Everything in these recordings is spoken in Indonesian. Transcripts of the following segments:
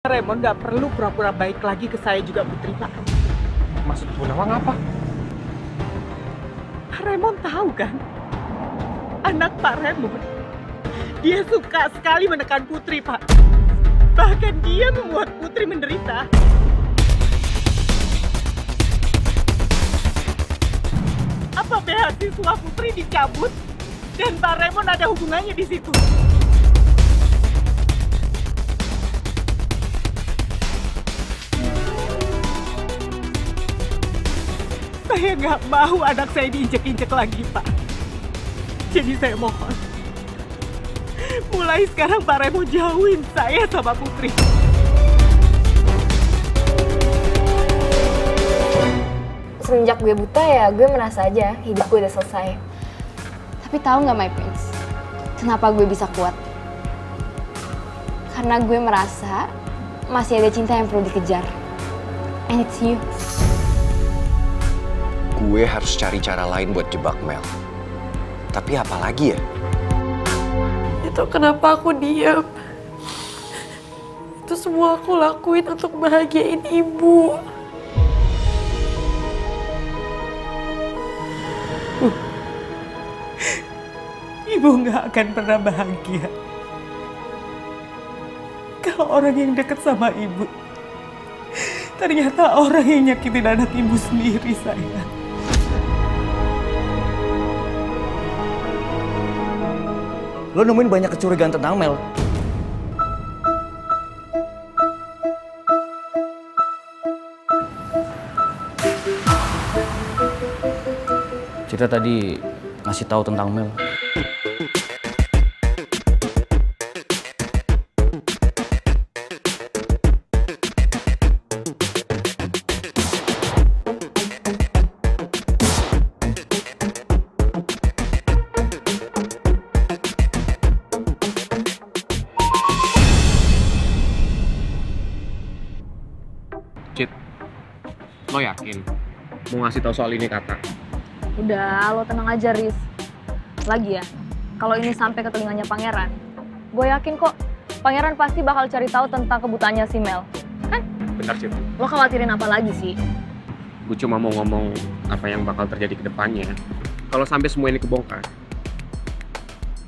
Raymond nggak perlu pura-pura baik lagi ke saya juga Putri, Pak. Maksud Bu Nawang apa? Pak Raymond tahu kan? Anak Pak Raymond, dia suka sekali menekan Putri, Pak. Bahkan dia membuat Putri menderita. Apa beasiswa Putri dicabut dan Pak Raymond ada hubungannya di situ? Saya nggak mau anak saya diinjek-injek lagi, Pak. Jadi saya mohon, mulai sekarang Pak Raymond jauhin saya sama Putri. Semenjak gue buta ya, gue merasa aja hidup gue udah selesai. Tapi tahu nggak, my prince? Kenapa gue bisa kuat? Karena gue merasa masih ada cinta yang perlu dikejar. And it's you. Gue harus cari cara lain buat jebak Mel. Tapi apa lagi ya? Itu kenapa aku diam. Itu semua aku lakuin untuk bahagiain ibu. Ibu nggak akan pernah bahagia kalau orang yang dekat sama ibu ternyata orang yang nyakitin anak ibu sendiri, sayang. Lo nemuin banyak kecurigaan tentang Mel. Citra tadi ngasih tahu tentang Mel. Cit, lo yakin mau ngasih tahu soal ini kata? Udah, lo tenang aja, Riz. Lagi ya, kalau ini sampai ke telinganya Pangeran, gue yakin kok Pangeran pasti bakal cari tahu tentang kebutaannya si Mel. Kan? Bentar, Cit. Lo khawatirin apa lagi sih? Gue cuma mau ngomong apa yang bakal terjadi ke depannya. Kalau sampai semua ini kebongkar,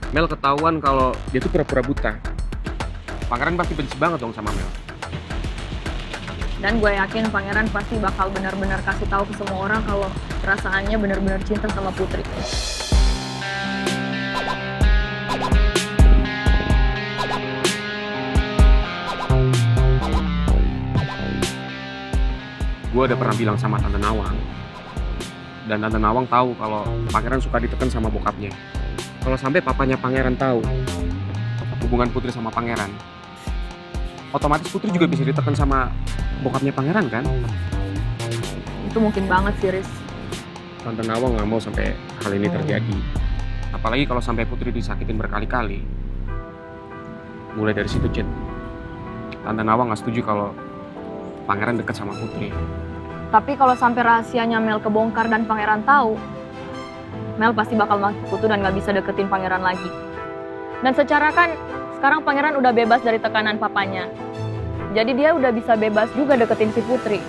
Mel ketahuan kalau dia tuh pura-pura buta. Pangeran pasti benci banget dong sama Mel. Dan gue yakin Pangeran pasti bakal benar-benar kasih tahu ke semua orang kalau perasaannya benar-benar cinta sama Putri. Gue udah pernah bilang sama Tante Nawang. Dan Tante Nawang tahu kalau Pangeran suka ditekan sama bokapnya. Kalau sampai papanya Pangeran tahu hubungan Putri sama Pangeran, otomatis Putri juga bisa ditekan sama bokapnya Pangeran kan? Itu mungkin banget sih, Riz. Tante Nawang nggak mau sampai hal ini terjadi. Apalagi kalau sampai Putri disakitin berkali-kali. Mulai dari situ, Cit. Tante Nawang nggak setuju kalau Pangeran deket sama Putri. Tapi kalau sampai rahasianya Mel kebongkar dan Pangeran tahu, Mel pasti bakal maki kutu dan gak bisa deketin Pangeran lagi. Dan secara kan, sekarang Pangeran udah bebas dari tekanan papanya. Jadi dia udah bisa bebas juga deketin si Putri.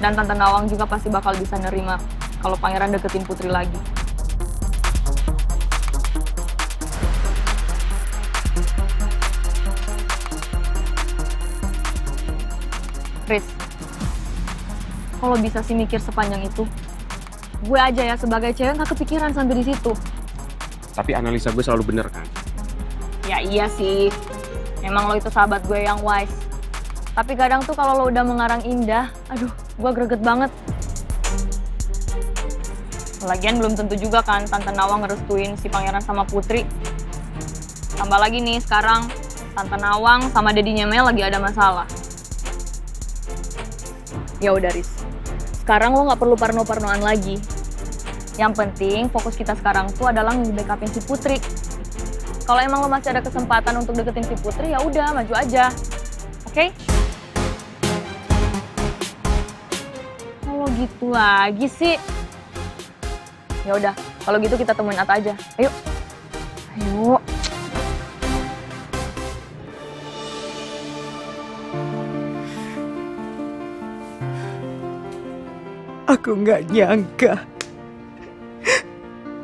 Dan Tante Nawang juga pasti bakal bisa nerima kalau Pangeran deketin Putri lagi. Riz, kalau bisa sih mikir sepanjang itu, gue aja ya sebagai cewek gak kepikiran sampai di situ. Tapi analisa gue selalu bener kan? Ya iya sih, emang lo itu sahabat gue yang wise. Tapi kadang tuh kalau lo udah mengarang indah, aduh, gue greget banget. Lagian belum tentu juga kan Tante Nawang ngerestuin si Pangeran sama Putri. Tambah lagi nih sekarang Tante Nawang sama dedinya Mel lagi ada masalah. Ya udah, Riz. Sekarang lo nggak perlu parno-parnoan lagi. Yang penting fokus kita sekarang tuh adalah nge-backupin si Putri. Kalau emang lo masih ada kesempatan untuk deketin si Putri, ya udah maju aja. Oke? Kalau gitu lagi sih. Ya udah, kalau gitu kita temuin Atta aja. Ayo. Ayo. Aku nggak nyangka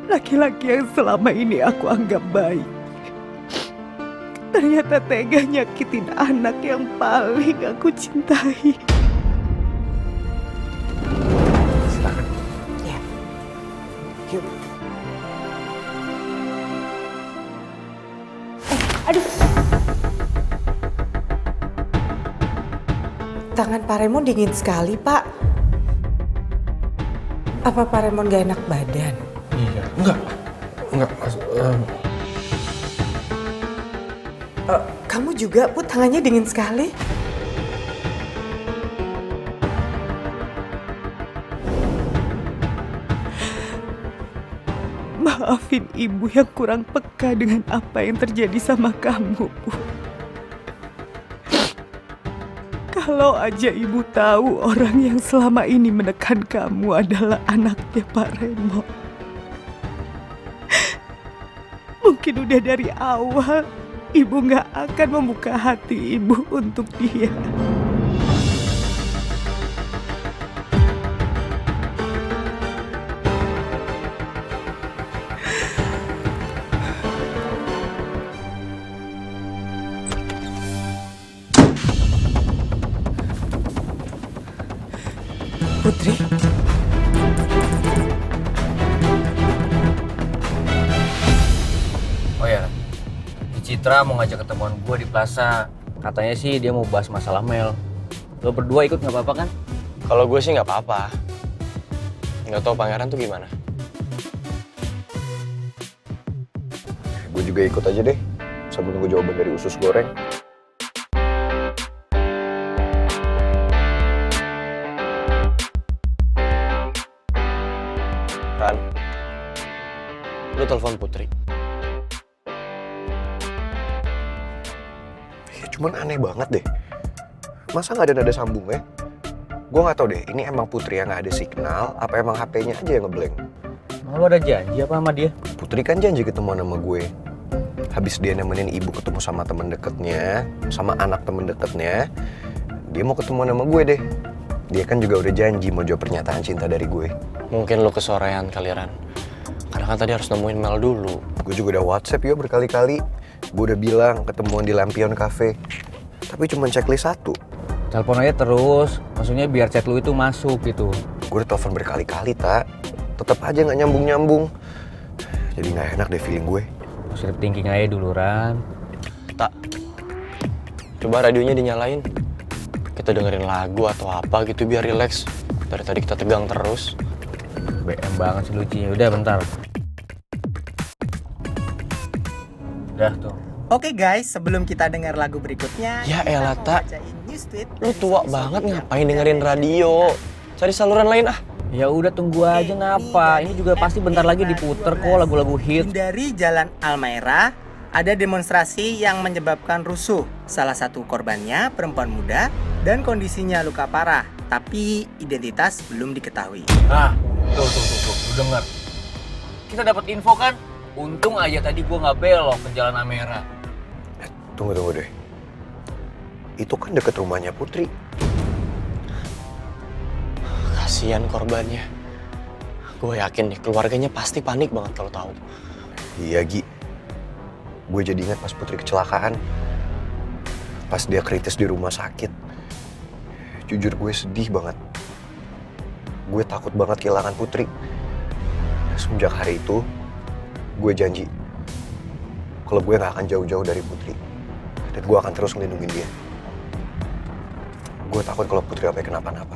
laki-laki yang selama ini aku anggap baik ternyata tega nyakitin anak yang paling aku cintai. Silakan. Ya. Yuk. Aduh. Tangan Pak Raymond dingin sekali, Pak. Apa Pak Raymond gak enak badan? Iya, enggak. Kamu juga, Put, tangannya dingin sekali. Maafin ibu yang kurang peka dengan apa yang terjadi sama kamu, Bu. Kalau aja ibu tahu orang yang selama ini menekan kamu adalah anaknya Pak Raymond. Mungkin udah dari awal ibu gak akan membuka hati ibu untuk dia. Putri? Oh ya, si Citra mau ngajak ketemuan gue di plaza. Katanya sih dia mau bahas masalah Mel. Lo berdua ikut nggak apa-apa kan? Kalau gue sih nggak apa-apa. Nggak tahu pangeran tuh gimana. Gue juga ikut aja deh. Sambil nunggu jawaban dari usus goreng. Ran, lu telepon Putri. Ya, cuman aneh banget deh. Masa nggak ada nada sambungnya? Gue nggak tahu deh. Ini emang Putri yang nggak ada signal, apa emang HP-nya aja yang ngeblank? Lo ada janji apa sama dia? Putri kan janji ketemu sama gue. Habis dia nemenin ibu ketemu sama temen deketnya, sama anak temen deketnya, dia mau ketemu sama gue deh. Dia kan juga udah janji mau jawab pernyataan cinta dari gue. Mungkin lu kesorean kali, Ran. Karena kan tadi harus nemuin Mel dulu. Gue juga udah WhatsApp ya berkali-kali. Gue udah bilang ketemuan di Lampion Cafe. Tapi cuma checklist 1. Telepon aja terus. Maksudnya biar chat lu itu masuk gitu. Gue udah telepon berkali-kali, tak. Tetap aja nggak nyambung-nyambung. Jadi nggak enak deh feeling gue. Positive thinking aja dulu, Ran. Tak. Coba radionya dinyalain. Kita dengerin lagu atau apa gitu biar rileks. Dari tadi kita tegang terus. BM banget sih lucunya. Udah bentar. Udah tuh. Oke guys, sebelum kita dengar lagu berikutnya, Ya kita elah, mau Tak. bacain news tweet Lu dari tua sosok banget yang ngapain udah dengerin ada radio? Cari saluran lain ah. Ya udah tunggu aja napa. Ini juga pasti bentar lagi diputer kok lagu-lagu hit. Dari Jalan Almaira, ada demonstrasi yang menyebabkan rusuh. Salah satu korbannya perempuan muda dan kondisinya luka parah, tapi identitas belum diketahui. Nah, tuh. Lu denger. Kita dapat info kan? Untung aja tadi gua nggak belok ke Jalan Almaira. Tunggu deh. Itu kan deket rumahnya Putri. Kasihan korbannya. Gue yakin nih keluarganya pasti panik banget kalau tahu. Iya, Gi. Gue jadi ingat pas Putri kecelakaan. Pas dia kritis di rumah sakit. Jujur gue sedih banget. Gue takut banget kehilangan Putri. Semenjak hari itu, gue janji kalau gue gak akan jauh-jauh dari Putri. Dan gue akan terus ngelindungin dia. Gue takut kalau Putri sampai kenapa-napa.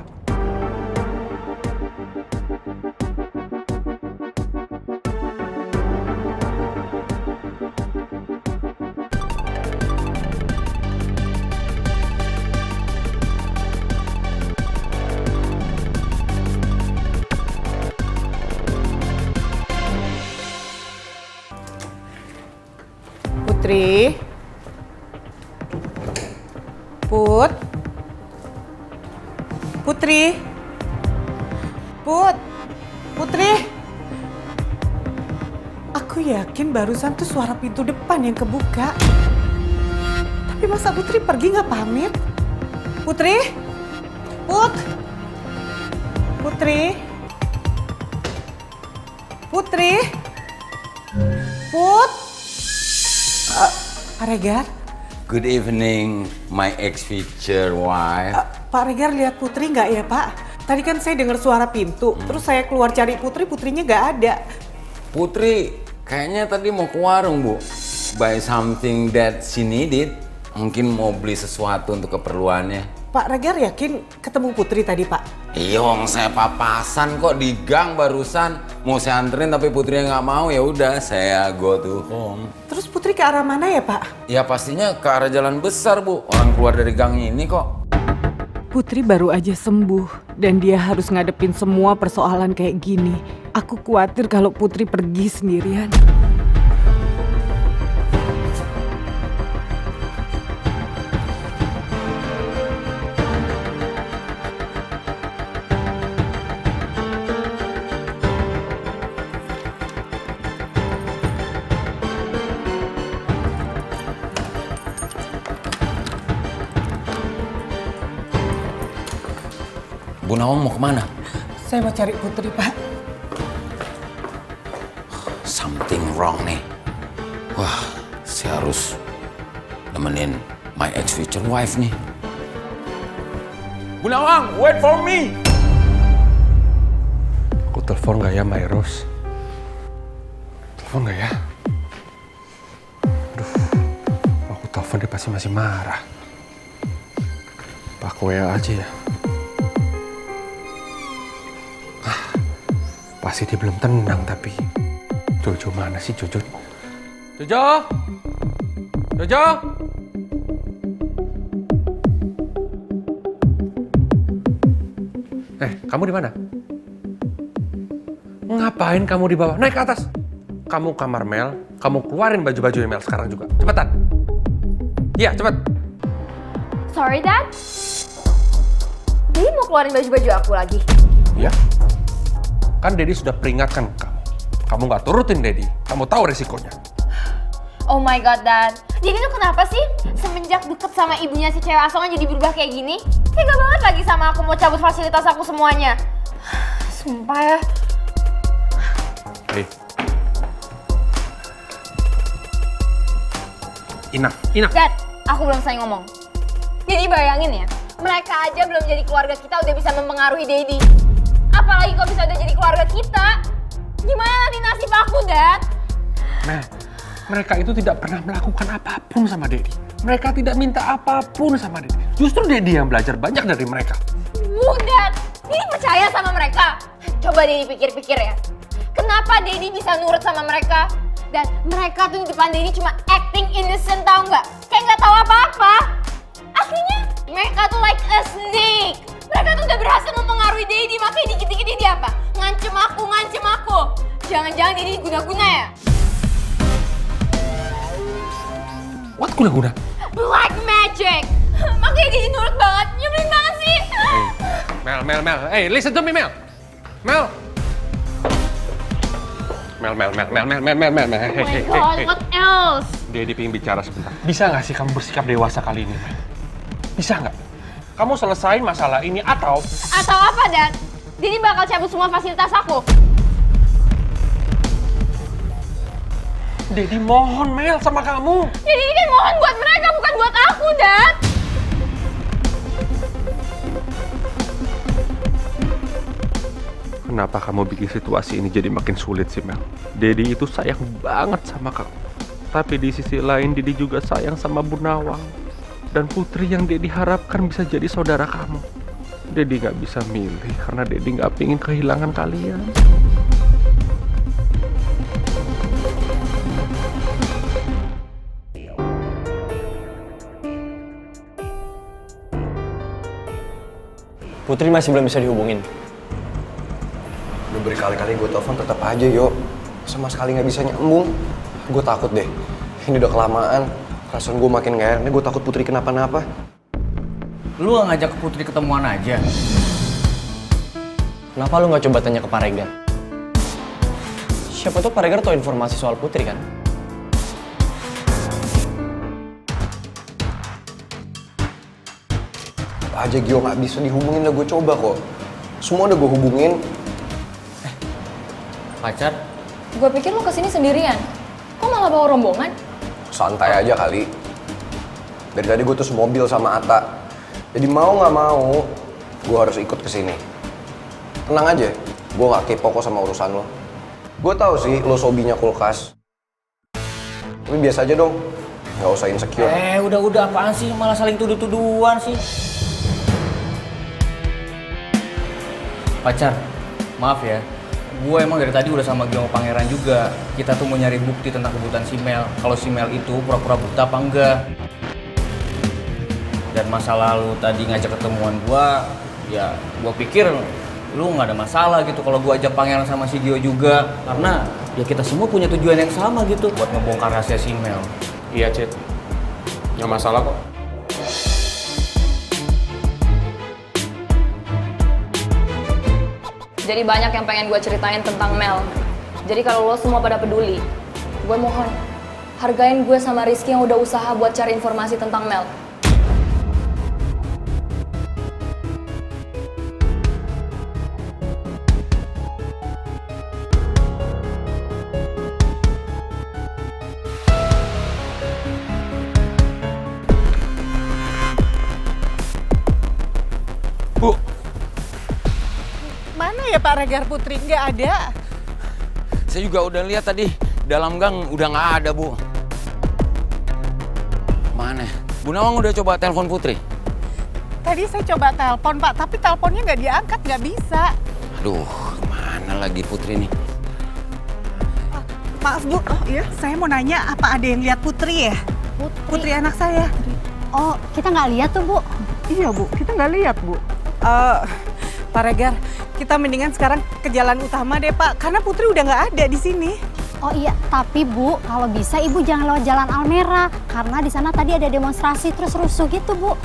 Putri? Putri? Putri? Aku yakin barusan tuh suara pintu depan yang kebuka. Tapi masa Putri pergi nggak pamit? Putri? Putri? Putri? Put? Pak Regar? Good evening, my ex-future wife. Pak Regar lihat Putri nggak ya Pak? Tadi kan saya dengar suara pintu, terus saya keluar cari Putri, Putrinya nggak ada. Putri, kayaknya tadi mau ke warung, Bu. Buy something that she needed. Mungkin mau beli sesuatu untuk keperluannya. Pak Regar yakin ketemu Putri tadi Pak? Iya, saya papasan kok di gang barusan. Mau saya anterin tapi Putrinya nggak mau, ya udah saya go to home. Terus Putri ke arah mana ya Pak? Ya pastinya ke arah jalan besar, Bu. Orang keluar dari gang ini kok. Putri baru aja sembuh dan dia harus ngadepin semua persoalan kayak gini. Aku khawatir kalau Putri pergi sendirian. Bu Nawang mau kemana? Saya mau cari Putri Pak. Something wrong nih. Wah, saya harus nemenin my ex-future wife nih. Bu Nawang, wait for me! Aku telepon nggak ya, Mayros? Telepon nggak ya? Aduh, aku telepon dia pasti masih marah. Pak WA aja ya. Pasti dia belum tenang tapi. Jojo mana sih Jojo? Jojo? Jojo? Kamu di mana? Ngapain kamu di bawah? Naik ke atas. Kamu kamar Mel, kamu keluarin baju-baju Mel sekarang juga. Cepetan. Iya, cepet. Sorry, Dad. Daddy mau keluarin baju-baju aku lagi? Iya. Kan Daddy sudah peringatkan kamu. Kamu nggak turutin Daddy, kamu tahu resikonya. Oh my god, Dad. Jadi tuh kenapa sih semenjak deket sama ibunya si cewek asongan jadi berubah kayak gini? Tega banget lagi sama aku mau cabut fasilitas aku semuanya. Sumpah ya. Hei. Enough. Dad, aku belum selesai ngomong. Jadi bayangin ya, mereka aja belum jadi keluarga kita udah bisa mempengaruhi Daddy. Apalagi kok bisa udah jadi keluarga kita. Gimana nanti nasib aku, Dad? Mel, mereka itu tidak pernah melakukan apapun sama Daddy. Mereka tidak minta apapun sama Daddy. Justru Daddy yang belajar banyak dari mereka. Dad, Daddy percaya sama mereka. Coba Daddy pikir-pikir ya. Kenapa Daddy bisa nurut sama mereka? Dan mereka tuh di depan Daddy cuma acting innocent, tau nggak? Kayak nggak tahu apa-apa. Aslinya mereka tuh like a snake. Mereka tuh udah berhasil mempengaruhi Daddy, makanya dikit-dikit dia apa? Ngancem aku. Jangan-jangan Daddy guna-guna ya? What guna-guna? Black magic! Makanya Daddy nurut banget, nyebelin banget sih! Mel. Hey, listen to me, Mel. Mel. Oh my god, what else? Daddy pengen bicara sebentar. Bisa nggak sih kamu bersikap dewasa kali ini, Mel? Bisa nggak? Kamu selesain masalah ini atau... Atau apa, Dad? Daddy bakal cabut semua fasilitas aku. Daddy mohon, Mel, sama kamu. Jadi ini kan mohon buat mereka, bukan buat aku, Dad. Kenapa kamu bikin situasi ini jadi makin sulit sih, Mel? Daddy itu sayang banget sama kamu. Tapi di sisi lain, Daddy juga sayang sama Bu Nawang. Dan Putri yang Daddy harapkan bisa jadi saudara kamu. Daddy nggak bisa milih karena Daddy nggak pingin kehilangan kalian. Putri masih belum bisa dihubungin. Udah berkali-kali gue telepon tetap aja, yo. Sama sekali nggak bisa nyambung. Gue takut deh. Ini udah kelamaan. Perasaan gue makin gak enak. Gue takut Putri kenapa-napa. Lu gak ngajak Putri ketemuan aja? Kenapa lu nggak coba tanya ke Pak Regar? Siapa tuh Pak Regar tahu informasi soal Putri kan? Apa aja Gio nggak bisa dihubungin lah gue coba kok. Semua udah gue hubungin. Pacar, Gue pikir lo kesini sendirian. Kok malah bawa rombongan? Santai aja kali. Dari tadi gue tuh semobil sama Atta. Jadi mau nggak mau, gue harus ikut ke sini. Tenang aja, gue nggak kepo kok sama urusan lo. Gue tahu sih lo sobinya kulkas. Tapi biasa aja dong, nggak usah insecure. Udah apaan sih? Malah saling tuduh-tuduhan sih. Pacar, maaf ya. Gue emang dari tadi udah sama Gio Pangeran juga. Kita tuh mau nyari bukti tentang kebutaan si Mel. Kalau si Mel itu pura-pura buta apa enggak. Dan masa lalu tadi ngajak ketemuan gue, ya gue pikir lu nggak ada masalah gitu kalau gue ajak Pangeran sama si Gio juga. Karena ya kita semua punya tujuan yang sama gitu buat ngebongkar rahasia si Mel. Iya, Cid. Nggak masalah kok. Jadi banyak yang pengen gue ceritain tentang Mel. Jadi kalau lo semua pada peduli, gue mohon hargain gue sama Rizky yang udah usaha buat cari informasi tentang Mel. Bu, Mana ya Pak Regar Putri? Nggak ada. Saya juga udah lihat tadi, dalam gang udah nggak ada, Bu. Mana? Bu Nawang udah coba telepon Putri? Tadi saya coba telepon Pak, tapi teleponnya nggak diangkat, nggak bisa. Aduh, mana lagi Putri nih? Maaf Bu, iya saya mau nanya apa ada yang lihat Putri ya? Putri anak saya. Oh, kita nggak lihat tuh, Bu. Iya Bu, kita nggak lihat Bu. Pak Regar, kita mendingan sekarang ke jalan utama deh Pak, karena Putri udah nggak ada di sini. Oh iya, tapi Bu, kalau bisa Ibu jangan lewat Jalan Almera, karena di sana tadi ada demonstrasi terus rusuh gitu, Bu.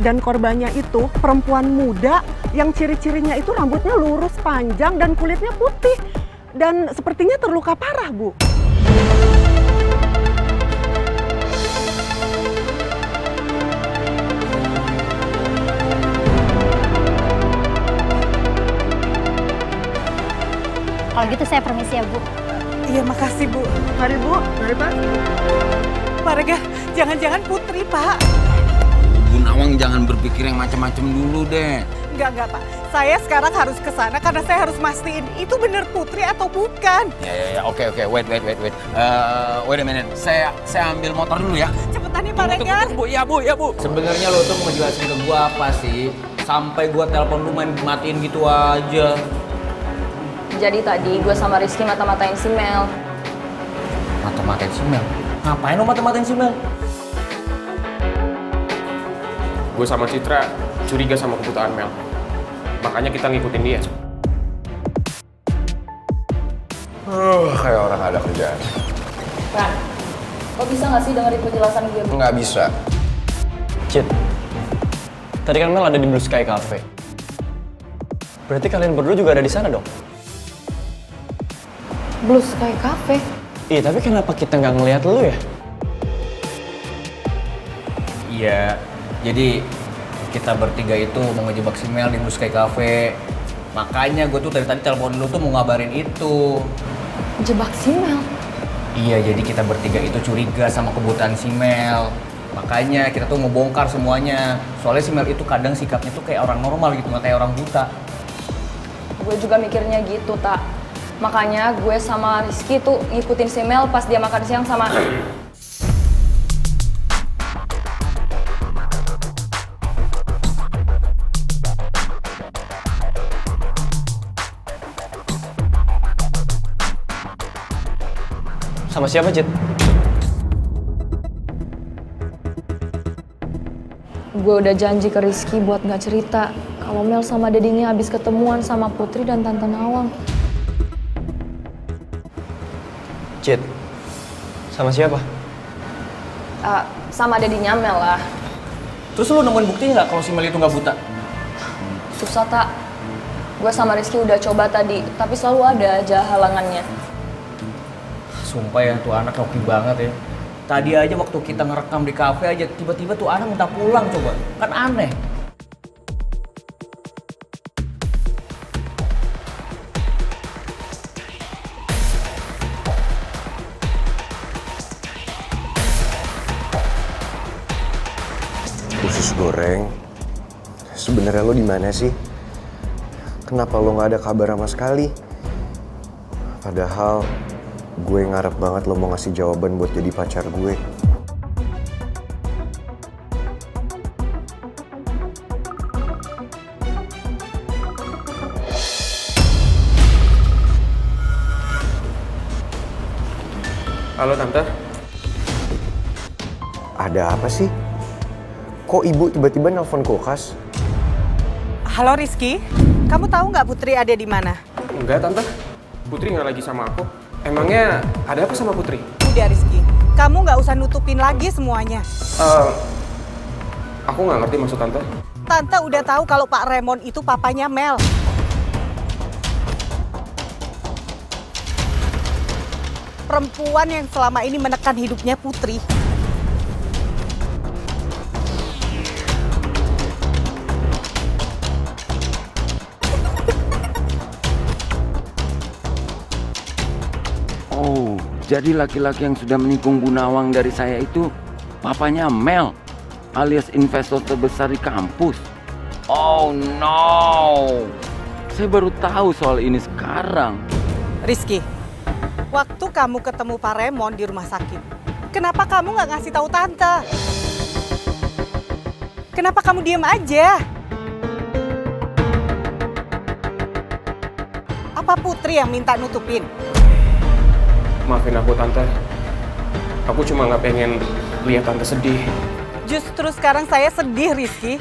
Dan korbannya itu perempuan muda yang ciri-cirinya itu rambutnya lurus panjang dan kulitnya putih. Dan sepertinya terluka parah, Bu. Kalau gitu saya permisi ya, Bu. Iya, makasih Bu. Mari Bu, mari Pak. Pak Regar, jangan-jangan Putri Pak. Bu Nawang jangan berpikir yang macam-macam dulu deh. Enggak Pak. Saya sekarang harus ke sana karena saya harus mastiin itu benar Putri atau bukan. Ya, oke, wait. Wait a minute, saya ambil motor dulu ya. Cepetan nih Pak Regar. Bu, ya Bu. Sebenarnya lo tuh mau jelasin ke gue apa sih? Sampai gue telepon lu matiin gitu aja. Jadi tadi gue sama Rizky mata-matain si Mel. Mata-matain si Mel? Ngapain lo mata-matain si Mel? gue sama Citra curiga sama kebutaan Mel. Makanya kita ngikutin dia. Kayak orang ada kerjaan. Ran, lo bisa nggak sih dengerin penjelasan gue? Nggak bisa. Cid, tadi kan Mel ada di Blue Sky Cafe. Berarti kalian berdua juga ada di sana dong? Blue Sky Cafe? Iya, tapi kenapa kita nggak ngelihat lu ya? Iya, jadi kita bertiga itu mau ngejebak si Mel di Blue Sky Cafe. Makanya gue tuh dari tadi telepon lu tuh mau ngabarin itu. Jebak si Mel? Iya, jadi kita bertiga itu curiga sama kebutaan si Mel. Makanya kita tuh mau bongkar semuanya. Soalnya si Mel itu kadang sikapnya tuh kayak orang normal gitu, nggak kayak orang buta. Gue juga mikirnya gitu, Tak. Makanya gue sama Rizky tuh ngikutin si Mel pas dia makan siang sama... Sama siapa, Cid? Gue udah janji ke Rizky buat gak cerita kalau Mel sama dedinya habis ketemuan sama Putri dan Tante Nawang. Cid, sama siapa? Sama dedinya Mel lah. Terus lu nemuin bukti nggak kalau si Mel itu nggak buta? Susah, Tak. Gue sama Rizky udah coba tadi, tapi selalu ada aja halangannya. Sumpah ya, tuh anak hoki banget ya. Tadi aja waktu kita ngerekam di kafe aja, tiba-tiba tuh anak minta pulang coba. Kan aneh. Usus goreng, sebenarnya lo di mana sih? Kenapa lo nggak ada kabar sama sekali? Padahal gue ngarep banget lo mau ngasih jawaban buat jadi pacar gue. Halo Tante. Ada apa sih? Kok ibu tiba-tiba nelpon kulkas? Halo Rizky, kamu tahu nggak Putri ada di mana? Enggak Tante, Putri nggak lagi sama aku. Emangnya ada apa sama Putri? Udah Rizky, kamu nggak usah nutupin lagi semuanya. Aku nggak ngerti maksud Tante. Tante udah tahu kalau Pak Raymond itu papanya Mel. Perempuan yang selama ini menekan hidupnya Putri. Oh, jadi laki-laki yang sudah menikung Bu Nawang dari saya itu papanya Mel, alias investor terbesar di kampus. Oh no, saya baru tahu soal ini sekarang. Rizky, waktu kamu ketemu Pak Raymond di rumah sakit, kenapa kamu nggak ngasih tahu Tante? Kenapa kamu diem aja? Apa Putri yang minta nutupin? Maafin aku Tante. Aku cuma nggak pengen lihat Tante sedih. Justru sekarang saya sedih, Rizky.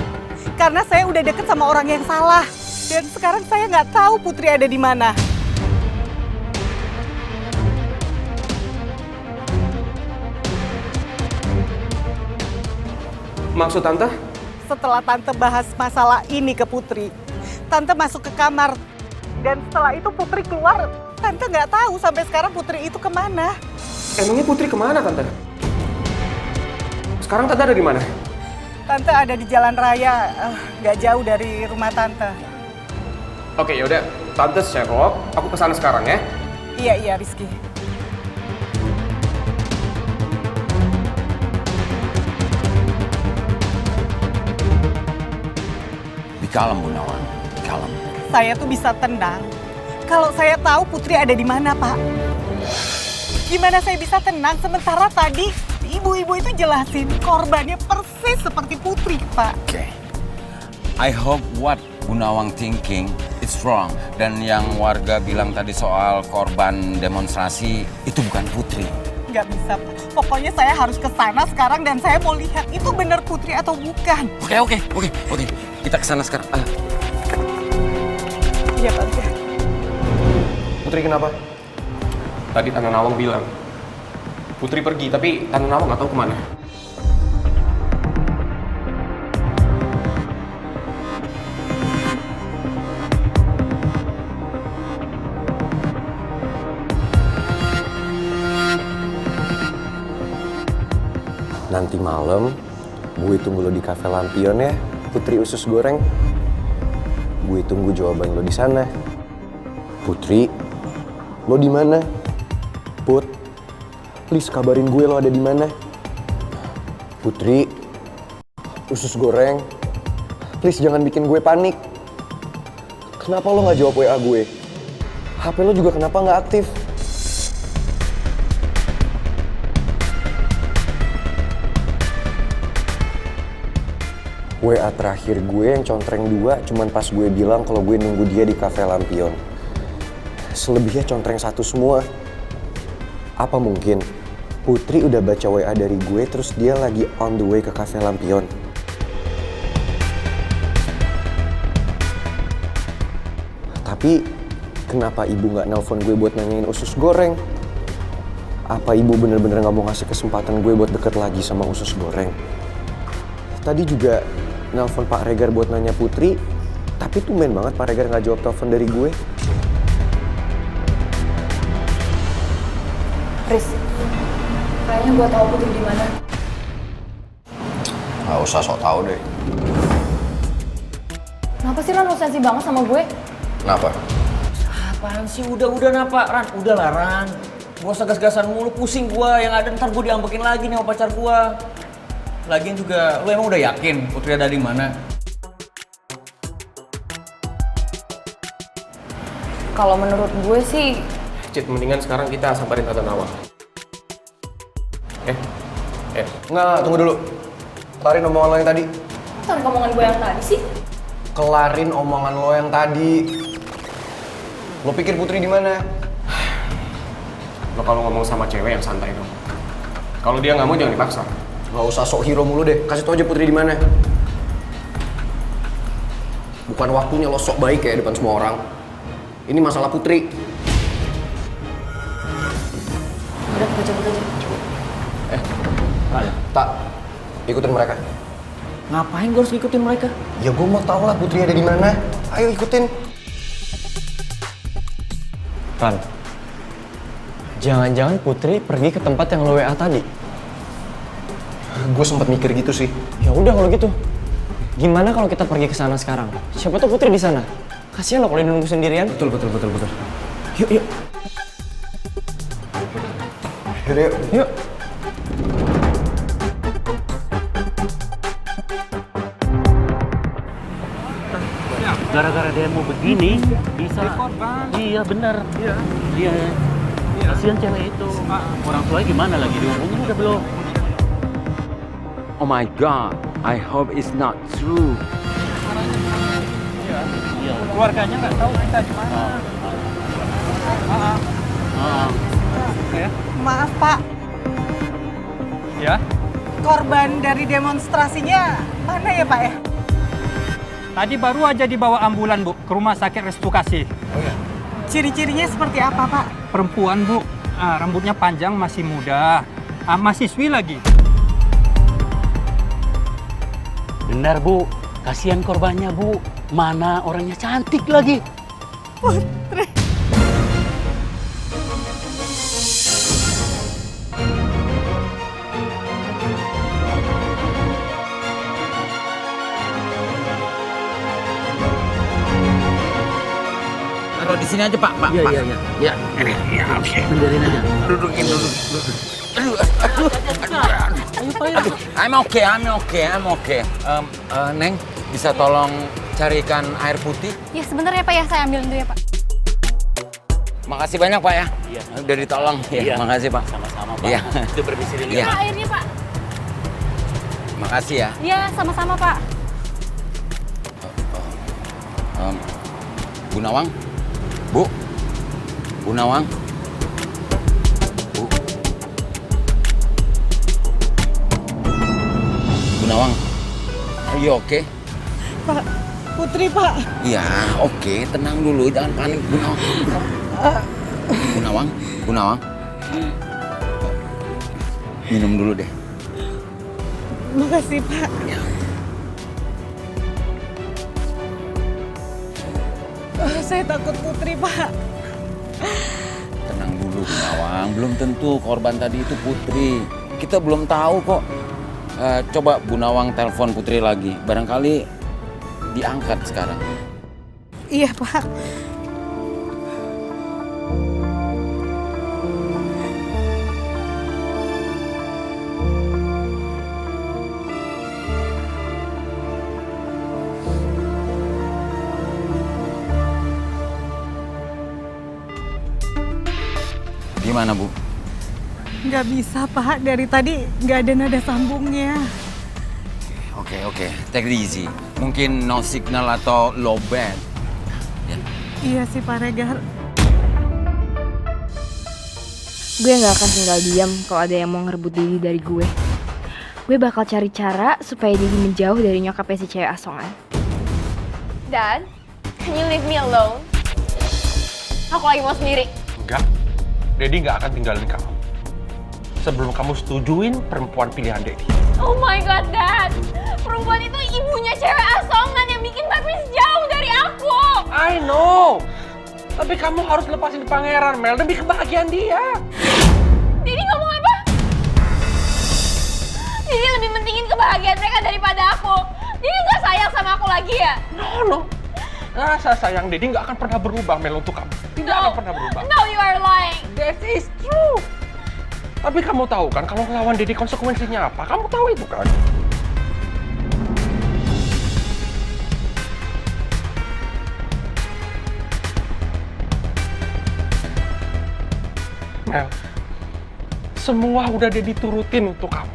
Karena saya udah deket sama orang yang salah. Dan sekarang saya nggak tahu Putri ada di mana. Maksud Tante? Setelah Tante bahas masalah ini ke Putri, Tante masuk ke kamar. Dan setelah itu Putri keluar. Tante nggak tahu sampai sekarang Putri itu kemana. Emangnya Putri kemana Tante? Sekarang Tante ada di mana? Tante ada di jalan raya, nggak jauh dari rumah Tante. Oke, yaudah. Tante Sherlock, aku kesana sekarang ya. Iya, Rizky. Be calm, Bu Nawang. Be calm. Saya tuh bisa tenang kalau saya tahu Putri ada di mana, Pak. Gimana saya bisa tenang sementara tadi ibu-ibu itu jelasin korbannya persis seperti Putri, Pak. Okay. I hope what Bu Nawang thinking is wrong. Dan yang warga bilang tadi soal korban demonstrasi itu bukan Putri. Nggak bisa, Pak. Pokoknya saya harus ke sana sekarang dan saya mau lihat itu benar Putri atau bukan. Oke. Kita kesana sekarang. Iya, Pak. Putri kenapa? Tadi Tante Nawang bilang Putri pergi, tapi Tante Nawang nggak tahu kemana. Nanti malam, gue tunggu lo di Cafe Lampion ya, Putri Usus Goreng. Gue tunggu jawaban lo di sana. Putri, lo di mana? Put, please kabarin gue lo ada di mana. Putri, Usus Goreng, please jangan bikin gue panik. Kenapa lo nggak jawab WA gue? HP lo juga kenapa nggak aktif? WA terakhir gue yang contreng 2 cuman pas gue bilang kalau gue nunggu dia di Cafe Lampion. Selebihnya contreng 1 semua. Apa mungkin Putri udah baca WA dari gue terus dia lagi on the way ke Cafe Lampion? Tapi kenapa ibu nggak nelpon gue buat nanyain Usus Goreng? Apa ibu bener-bener nggak mau ngasih kesempatan gue buat deket lagi sama Usus Goreng? Tadi juga nelpon Pak Regar buat nanya Putri, tapi tumben banget Pak Regar nggak jawab telepon dari gue. Riz, kayaknya gue tahu Putri di mana. Nggak usah sok tahu deh. Kenapa sih Ran lo sensi banget sama gue? Kenapa? Apaan sih? Udah Ran. Udah lah Ran. Gak usah gas-gasan mulu, pusing gua. Yang ada ntar gua diambekin lagi nih sama pacar gua. Lagian juga, lu emang udah yakin Putri ada di mana? Kalau menurut gue sih, Cit, mendingan sekarang kita samperin Tante Nawang. Enggak, tunggu dulu. Kelarin omongan lo yang tadi. kan omongan gue yang tadi sih. Kelarin omongan lo yang tadi. Lo pikir Putri di mana? Lo kalau ngomong sama cewek yang santai dong. Kalau dia nggak mau jangan dipaksa. Gak usah sok hero mulu deh. Kasih tau aja Putri di mana. Bukan waktunya lo sok baik ya depan semua orang. Ini masalah Putri. Udah, kita cabut aja. Tak, ikutin mereka. Ngapain gue harus ngikutin mereka? Ya gue mau tau lah Putri ada di mana. Ayo ikutin. Ran, jangan-jangan Putri pergi ke tempat yang lo WA tadi. Gue sempat mikir gitu sih. Ya udah kalau gitu. Gimana kalau kita pergi ke sana sekarang? Siapa tahu Putri di sana. Kasihan lo kalau dia nunggu sendirian. Betul. Yuk. Yaudah yuk. Yuk. Gara-gara dia mau begini, bisa. Iya benar. Iya. Kasihan cewek itu. Orang tuanya gimana lagi dihubungin udah belum? Oh my god, I hope it's not true. Iya. Keluarganya nggak tahu kita di mana. Maaf Pak, Ya. korban dari demonstrasinya mana ya Pak ya? Tadi baru aja dibawa ambulan Bu ke rumah sakit Restu Kasih. Ciri-cirinya seperti apa Pak? Perempuan Bu, rambutnya panjang, masih muda, mahasiswi lagi. Benar Bu, kasihan korbannya Bu. Mana orangnya cantik lagi. Putri. Taruh di sini aja Pak. Iya. Ya, ini. Ya, oke. Benerin aja. Dudukin. Aduh. I'm okay. Neng, bisa tolong carikan air putih? Ya sebentar ya Pak ya, saya ambil dulu ya Pak. Makasih banyak Pak ya. Iya. Udah ditolong. Iya. Makasih Pak. Sama-sama Pak. Iya. Itu permisi dulu. Iya. Pak, airnya Pak. Makasih ya. Iya, sama-sama Pak. Bu Nawang? Bu Nawang? Bu Nawang? Are you okay? Pak, Putri Pak. Iya, oke. Tenang dulu, jangan panik Bu Nawang. Bu Nawang? Minum dulu deh. Makasih Pak. Ya. Saya takut Putri Pak. Tenang dulu Bu Nawang, belum tentu korban tadi itu Putri. Kita belum tahu kok. Coba Bu Nawang telepon Putri lagi. Barangkali diangkat sekarang. Iya Pak. Gimana Bu? Nggak bisa Pak, dari tadi nggak ada nada sambungnya. Oke. Take it easy. Mungkin no signal atau low band. Ya. Iya sih Pak Regar. Gue gak akan tinggal diam kalau ada yang mau ngerebut Didi dari gue. Gue bakal cari cara supaya Didi menjauh dari nyokapnya si cewek asongan. Dad, can you leave me alone? Aku lagi mau sendiri. Enggak, Daddy nggak akan tinggalin kamu. Sebelum kamu setujuin perempuan pilihan Daddy. Oh my god, Dad! Perempuan itu ibunya cewek asongan yang bikin papi jauh dari aku! I know! Tapi kamu harus lepasin pangeran, Mel, demi kebahagiaan dia. Didi ngomong apa? Didi lebih mentingin kebahagiaan mereka daripada aku. Didi nggak sayang sama aku lagi ya? No. Rasa sayang Daddy nggak akan pernah berubah, Mel, untuk kamu. Tidak akan pernah berubah. No, you are lying. That is true. Tapi kamu tahu kan kalau ngelawan Daddy konsekuensinya apa? Kamu tahu itu kan? Semua udah Daddy turutin untuk kamu.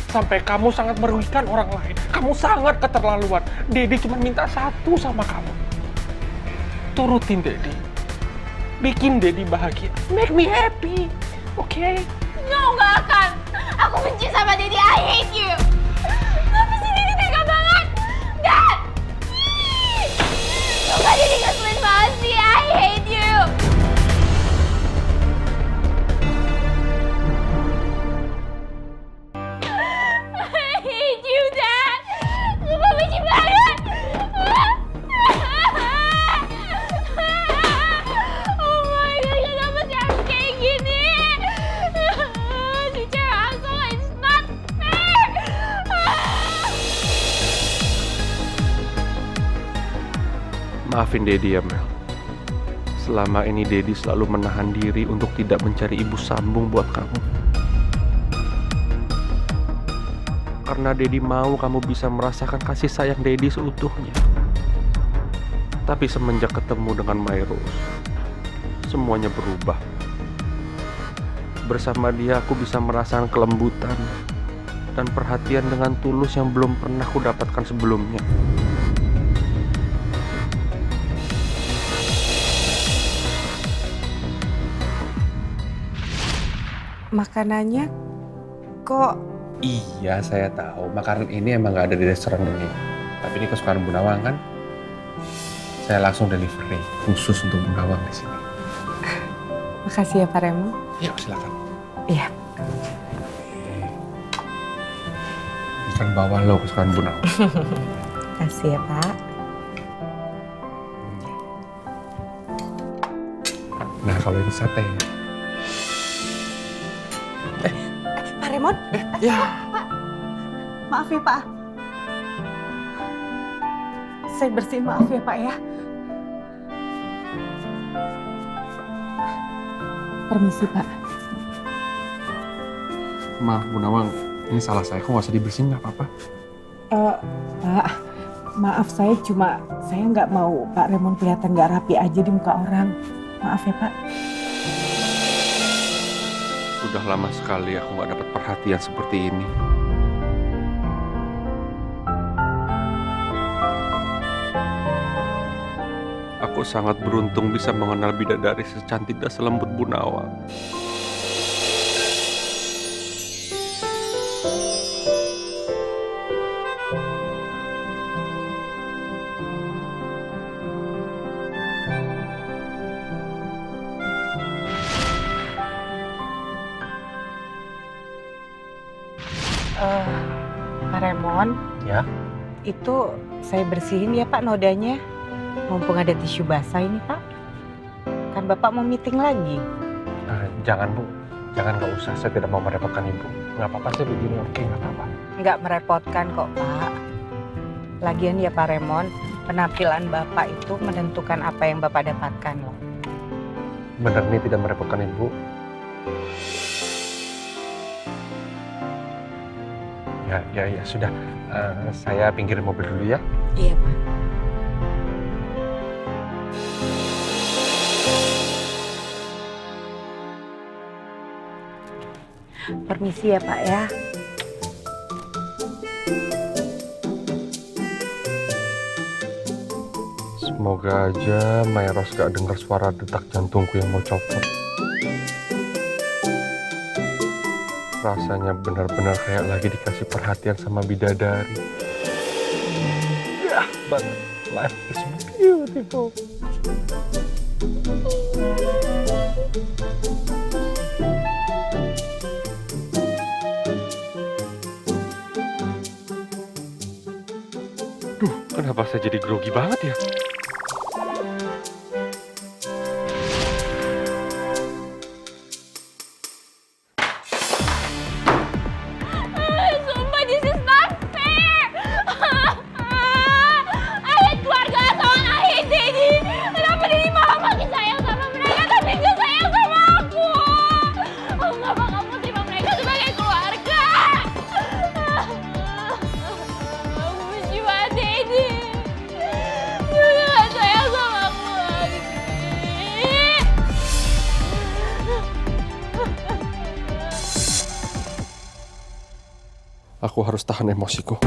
Sampai kamu sangat merugikan orang lain. Kamu sangat keterlaluan. Daddy cuma minta satu sama kamu. Turutin Daddy. Bikin Daddy bahagia. Make me happy. Oke? No, nggak akan. Aku benci sama Daddy. I hate you. Kenapa sih Daddy tega banget? Dad! Sumpah Daddy ngeselin banget sih. I hate you. I hate you, Dad. Sumpah benci banget. Oh my God, kenapa sih harus kayak gini? Si cewek asal, it's not fair. Maafin Daddy ya, Mel. Selama ini Daddy selalu menahan diri untuk tidak mencari ibu sambung buat kamu. Karena Daddy mau kamu bisa merasakan kasih sayang Daddy seutuhnya. Tapi semenjak ketemu dengan Myros, semuanya berubah. Bersama dia aku bisa merasakan kelembutan dan perhatian dengan tulus yang belum pernah aku dapatkan sebelumnya. Makanannya kok Iya, saya tahu. Makanan ini emang nggak ada di restoran ini. Tapi ini kesukaan Bu Nawang kan? Saya langsung delivery khusus untuk Bu Nawang di sini. makasih ya Pak Remo. Iya, silakan. Iya. Ikan bawah lo kesukaan Bu Nawang. Makasih ya Pak. Nah, kalau ini sate. Pak Remon? Ya. Pak. Maaf ya Pak. Saya bersihin, maaf ya Pak ya. Permisi Pak. Maaf Bu Nawang, ini salah saya. Kok nggak usah dibersihin, nggak apa-apa? Pak, maaf saya nggak mau Pak Remon kelihatan nggak rapi aja di muka orang. Maaf ya Pak. Sudah lama sekali aku nggak dapat perhatian seperti ini. Aku sangat beruntung bisa mengenal bidadari secantik dan selembut Bu Nawang. Pak Remon. Ya? Itu saya bersihin ya Pak nodanya. Mumpung ada tisu basah ini Pak. Kan Bapak mau meeting lagi. Jangan Bu, jangan, nggak usah. Saya tidak mau merepotkan Ibu. Nggak apa-apa, saya begini, oke, nggak apa-apa. Nggak merepotkan kok Pak. Lagian ya Pak Remon, penampilan Bapak itu menentukan apa yang Bapak dapatkan loh. Benar nih, tidak merepotkan Ibu. Ya sudah. Saya pinggirin mobil dulu ya. Iya Pak. Permisi ya Pak ya. Semoga aja Myros gak dengar suara detak jantungku yang mau copot. Rasanya benar-benar kayak lagi dikasih perhatian sama bidadari. Ya, but life is beautiful. Duh, kenapa saya jadi grogi banget ya? Sumpah, this is not fair. I hate keluarga Aswan, I hate Daddy. Kenapa Daddy malah makin sayang sama mereka tapi gak sayang sama aku? Aku gak bakal mau terima mereka sebagai keluarga. Aku benci banget Daddy. Gue gak Aku harus tahan emosiku.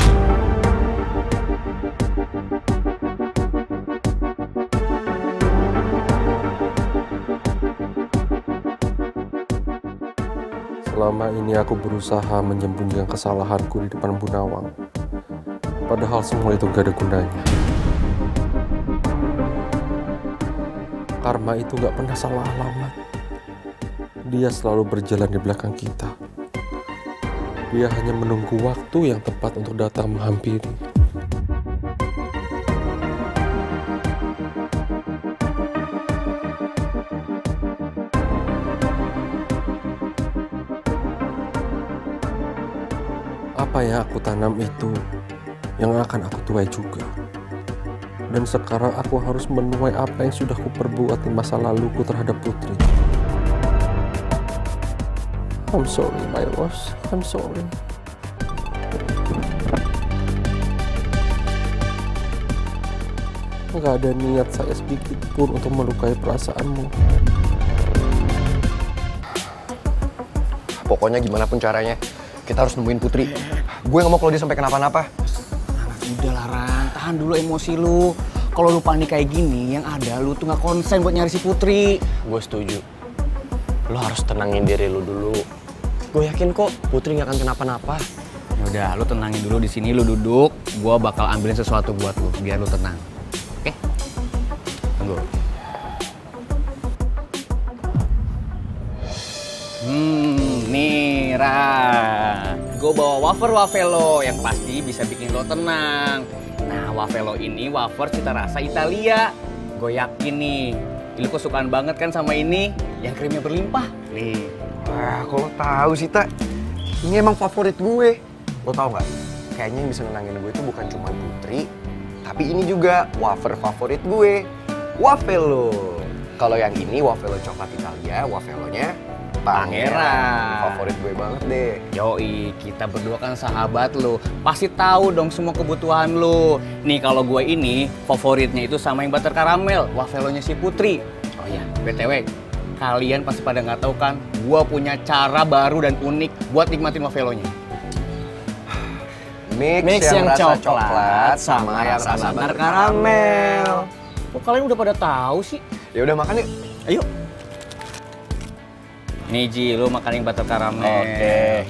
Selama ini aku berusaha menyembunyikan kesalahanku di depan Bu Nawang. Padahal semua itu gak ada gunanya. Karma itu gak pernah salah alamat. Dia selalu berjalan di belakang kita. Dia hanya menunggu waktu yang tepat untuk datang menghampiri. Apa yang aku tanam itu yang akan aku tuai juga. Dan sekarang aku harus menuai apa yang sudah kuperbuat di masa laluku terhadap Putri. I'm sorry, my Rose. I'm sorry. Gak ada niat saya sedikit pun untuk melukai perasaanmu. Pokoknya gimana pun caranya, kita harus nemuin Putri. Gue gak mau kalau dia sampai kenapa-napa. Udah lah Ran, tahan dulu emosi lu. Kalau lu panik kayak gini, yang ada lu tuh gak konsen buat nyari si Putri. Gue setuju. Lo harus tenangin diri lu dulu. Gue yakin kok Putri gak akan kenapa-napa. Yaudah, lu tenangin dulu di sini, lu duduk. Gua bakal ambilin sesuatu buat lu, biar lu tenang. Oke? Tunggu. Nih Ran. Gue bawa wafer Wafelo yang pasti bisa bikin lo tenang. Nah, Wafelo ini wafer cita rasa Italia. Gue yakin nih, lu kesukaan banget kan sama ini, yang krimnya berlimpah. Nih. Wah, kok lo tahu sih, Tak? Ini emang favorit gue. Lo tau nggak? Kayaknya yang bisa nenangin gue itu bukan cuma Putri, tapi ini juga wafer favorit gue, Wafelo. Kalau yang ini Wafelo coklat Italia, Wafelonya Pangeran. Favorit gue banget deh. Yoi, kita berdua kan sahabat lo, pasti tahu dong semua kebutuhan lo. Nih kalau gue ini favoritnya itu sama yang butter caramel, Wafelonya si Putri. Oh iya, BTW, kalian pasti pada nggak tahu kan, gue punya cara baru dan unik buat nikmatin Wafelonya. Mix yang rasa coklat sama yang rasa butter caramel. Kok kalian udah pada tahu sih? Ya udah makan yuk. Ayo. Nih Ji, lu makan yang butter caramel. Oke.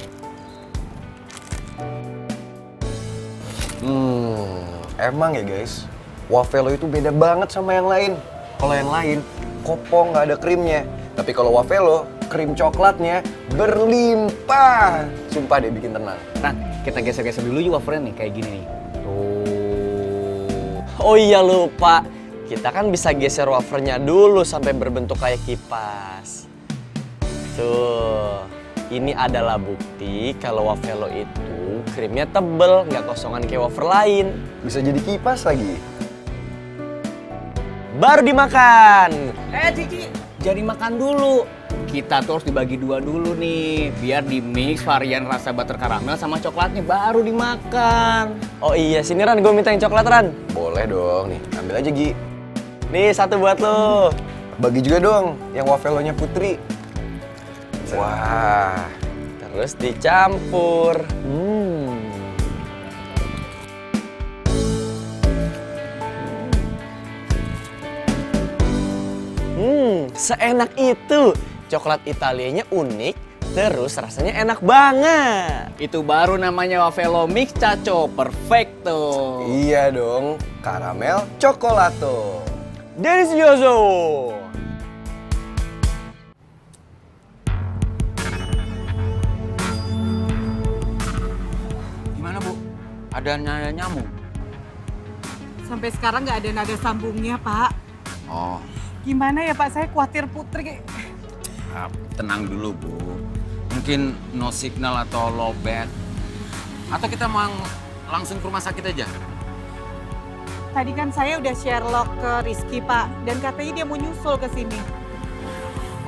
Emang ya guys, Wafelo itu beda banget sama yang lain. Kalau yang lain, kopong nggak ada krimnya. Tapi kalau Wafelo, krim coklatnya berlimpah. Sumpah deh bikin tenang. Nah, kita geser-geser dulu yuk wafernya nih, kayak gini nih. Tuh. Oh iya lupa, kita kan bisa geser wafernya dulu sampai berbentuk kayak kipas. Tuh, ini adalah bukti kalau Wafelo itu krimnya tebel, nggak kosongan kayak wafer lain. Bisa jadi kipas lagi. Baru dimakan. Cici, jadi makan dulu. Kita tuh harus dibagi dua dulu nih, biar di mix varian rasa butter caramel sama coklatnya, baru dimakan. Oh iya, sini Ran, gue minta yang coklat Ran. Boleh dong, nih ambil aja Gi. Nih, satu buat lo. Bagi juga dong yang Wafelonya Putri. Wah, terus dicampur. Seenak itu. Coklat Italianya unik, terus rasanya enak banget. Itu baru namanya Wafelo Mix Caco Perfecto. Iya dong, karamel cokolato. Delicioso. Gimana Bu? Ada nyamuk? Sampai sekarang nggak ada nada sambungnya, Pak. Oh, Gimana ya, Pak? Saya khawatir Putri. tenang dulu Bu. Mungkin no signal atau low bat. Atau kita mau langsung ke rumah sakit aja? Tadi kan saya udah share log ke Rizky, Pak. Dan katanya dia mau nyusul ke sini.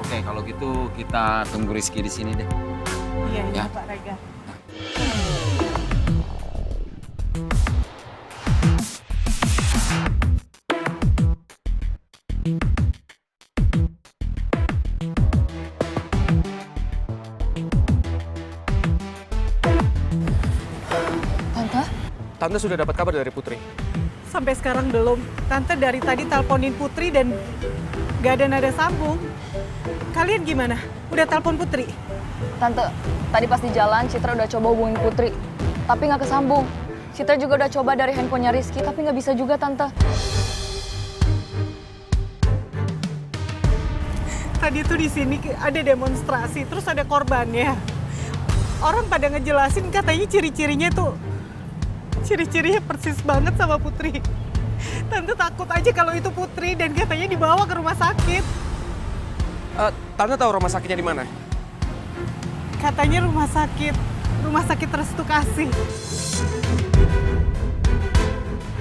Oke, kalau gitu kita tunggu Rizky di sini deh. Iya, Ya. Pak Rega. Tante sudah dapat kabar dari Putri? Sampai sekarang belum. Tante dari tadi teleponin Putri dan gak ada nada sambung. Kalian gimana? Udah telepon Putri? Tante, tadi pas di jalan Citra udah coba hubungin Putri, tapi nggak kesambung. Citra juga udah coba dari handphonenya Rizky, tapi nggak bisa juga, Tante. Tadi tuh di sini ada demonstrasi, terus ada korbannya. Orang pada ngejelasin katanya ciri-cirinya persis banget sama Putri. Tante takut aja kalau itu Putri dan katanya dibawa ke rumah sakit. Tante tahu rumah sakitnya di mana? Katanya rumah sakit Restu Kasih.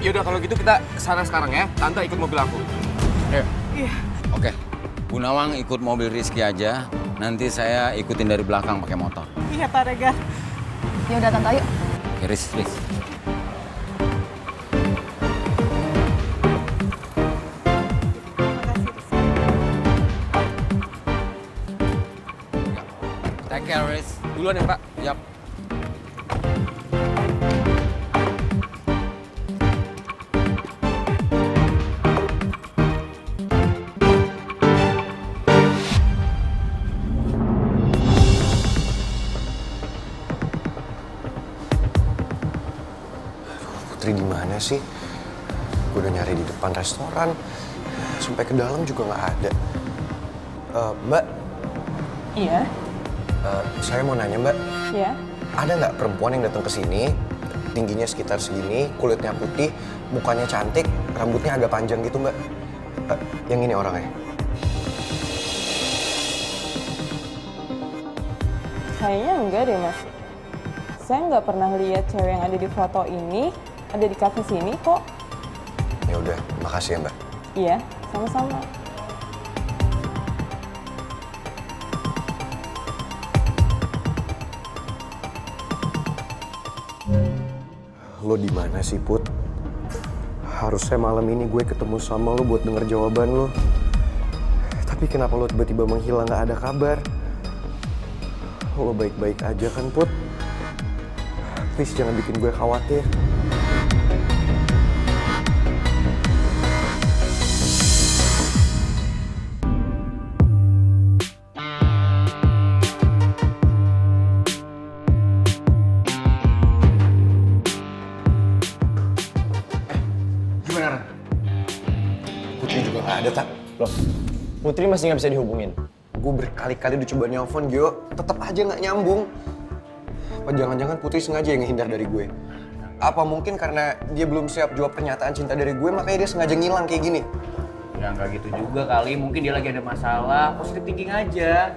Yaudah kalau gitu kita kesana sekarang ya. Tante ikut mobil aku. Ayo. Iya. Oke, Bu Nawang ikut mobil Rizky aja. Nanti saya ikutin dari belakang pakai motor. Iya Pak Regar. Ya udah Tante, ayo. Oke, Riz. Take care, Riz. Duluan ya, Pak. Yap. Putri di mana sih? Gue udah nyari di depan restoran, sampai ke dalam juga nggak ada. Mbak, Iya, saya mau nanya Mbak, iya. ada nggak perempuan yang datang ke sini, tingginya sekitar segini, kulitnya putih, mukanya cantik, rambutnya agak panjang gitu Mbak? Yang ini orangnya? Kayaknya enggak deh, Mas. Saya nggak pernah lihat cewek yang ada di foto ini ada di kafe sini kok. Ya udah, makasih ya Mbak. Iya, sama-sama. Lo di mana sih, Put? Harusnya malam ini gue ketemu sama lo buat denger jawaban lo. Tapi kenapa lo tiba-tiba menghilang, gak ada kabar? Lo baik-baik aja kan, Put? Please jangan bikin gue khawatir. Gimana, Ran? Putri juga gak ada, Tak. Loh, Putri masih nggak bisa dihubungin. Gue berkali-kali udah coba nelpon, Gio. Tetap aja gak nyambung. Apa jangan-jangan Putri sengaja yang ngehindar dari gue? Apa mungkin karena dia belum siap jawab pernyataan cinta dari gue, makanya dia sengaja ngilang kayak gini? Ya nggak gitu juga kali, mungkin dia lagi ada masalah, positive thinking aja.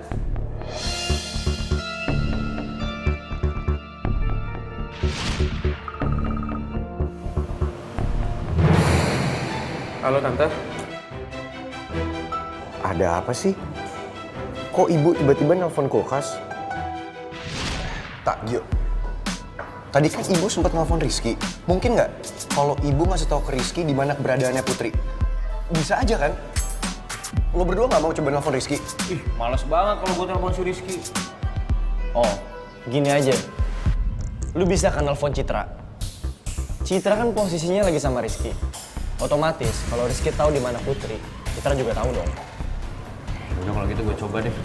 Halo, Tante. Ada apa sih? Kok ibu tiba-tiba nelpon kulkas? Tak, Gio. Tadi kan ibu sempat nelpon Rizky. Mungkin nggak kalau ibu ngasih tahu ke Rizky di mana keberadaannya Putri? Bisa aja kan? Lo berdua nggak mau coba nelpon Rizky? Ih, males banget kalau gue telepon si Rizky. Oh, gini aja. Lu bisa kan nelfon Citra. Citra kan posisinya lagi sama Rizky. Otomatis kalau Rizky tahu di mana Putri, Citra juga tahu dong. Udah kalau gitu gue coba deh.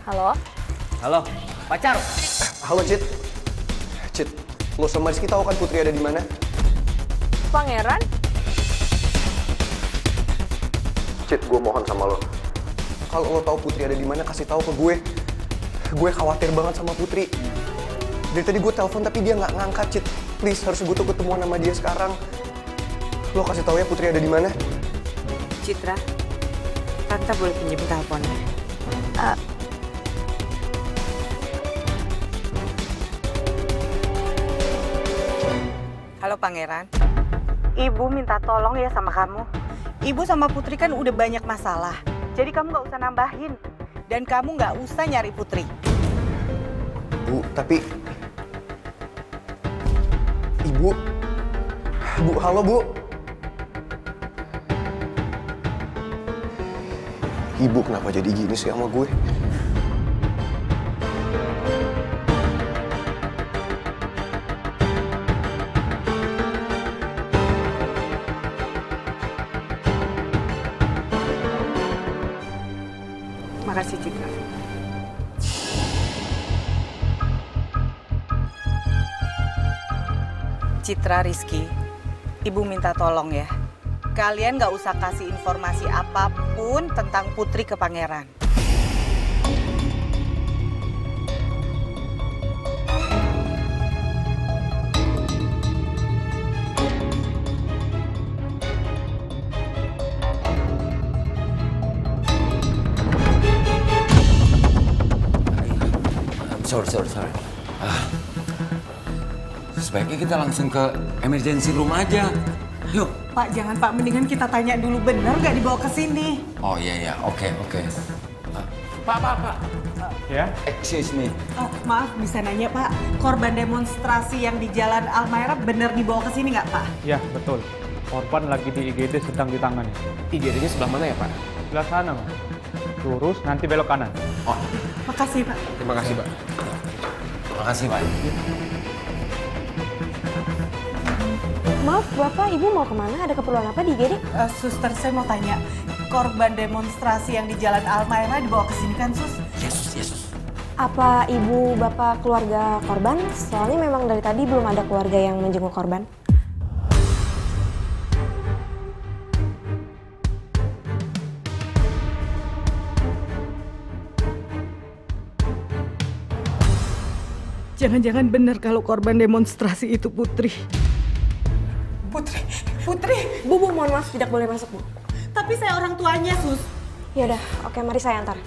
Halo? Halo, pacar. Halo, Cit. Cit, lo sama Rizky tahu kan Putri ada di mana? Pangeran? Cit, gue mohon sama lo. Kalau lo tahu Putri ada di mana, kasih tahu ke gue. Gue khawatir banget sama Putri. Dari tadi gue telepon tapi dia nggak ngangkat, Cit. Please, harus gue tuh ketemuan sama dia sekarang. Lo kasih tahu ya Putri ada di mana? Citra, Tante boleh pinjam teleponnya? Halo Pangeran. Ibu minta tolong ya sama kamu. Ibu sama Putri kan udah banyak masalah. Jadi kamu nggak usah nambahin. Dan kamu nggak usah nyari Putri. Bu, tapi... Ibu... Bu, halo Bu. Ibu kenapa jadi gini sih sama gue? Makasih Citra. Citra, Rizky, Ibu minta tolong ya. Kalian gak usah kasih informasi apapun tentang Putri ke Pangeran. Sorry. Sebaiknya kita langsung ke emergency room aja. Yuk. Pak, jangan Pak. Mendingan kita tanya dulu bener nggak dibawa ke sini. Oh iya, oke. Pak. Ya? Excuse me. Oh, maaf, bisa nanya Pak. Korban demonstrasi yang di Jalan Almaira bener dibawa ke sini nggak Pak? Ya, betul. Korban lagi di IGD sedang ditangani. IGD-nya sebelah mana ya, Pak? Sebelah sana, Mas. Lurus, nanti belok kanan. Oh, Makasih Pak. Terima kasih, Pak. makasih Pak. Maaf, Bapak, Ibu mau kemana? Ada keperluan apa di IGD? Suster, saya mau tanya. Korban demonstrasi yang di Jalan Almaira dibawa ke sini kan, Sus? Yesus. Apa Ibu, Bapak keluarga korban? Soalnya memang dari tadi belum ada keluarga yang menjenguk korban. Jangan-jangan benar kalau korban demonstrasi itu Putri. Putri. Bu, mohon maaf tidak boleh masuk, Bu. Tapi saya orang tuanya, Sus. Yaudah, oke, mari saya antar.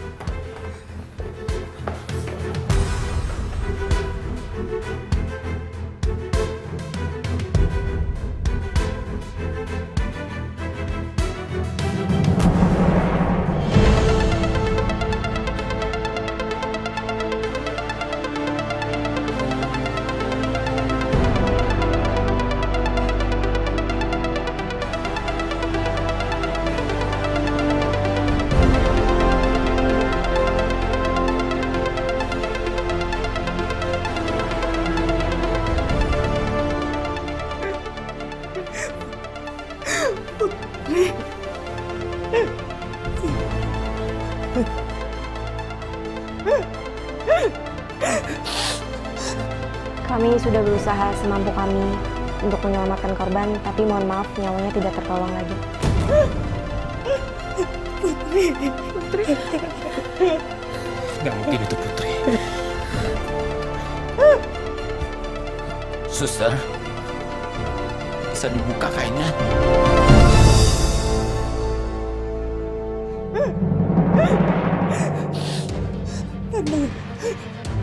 Kami sudah berusaha semampu kami untuk menyelamatkan korban, tapi mohon maaf nyawanya tidak tertolong lagi. Putri. Nggak mungkin itu Putri. Suster, bisa dibuka kainnya?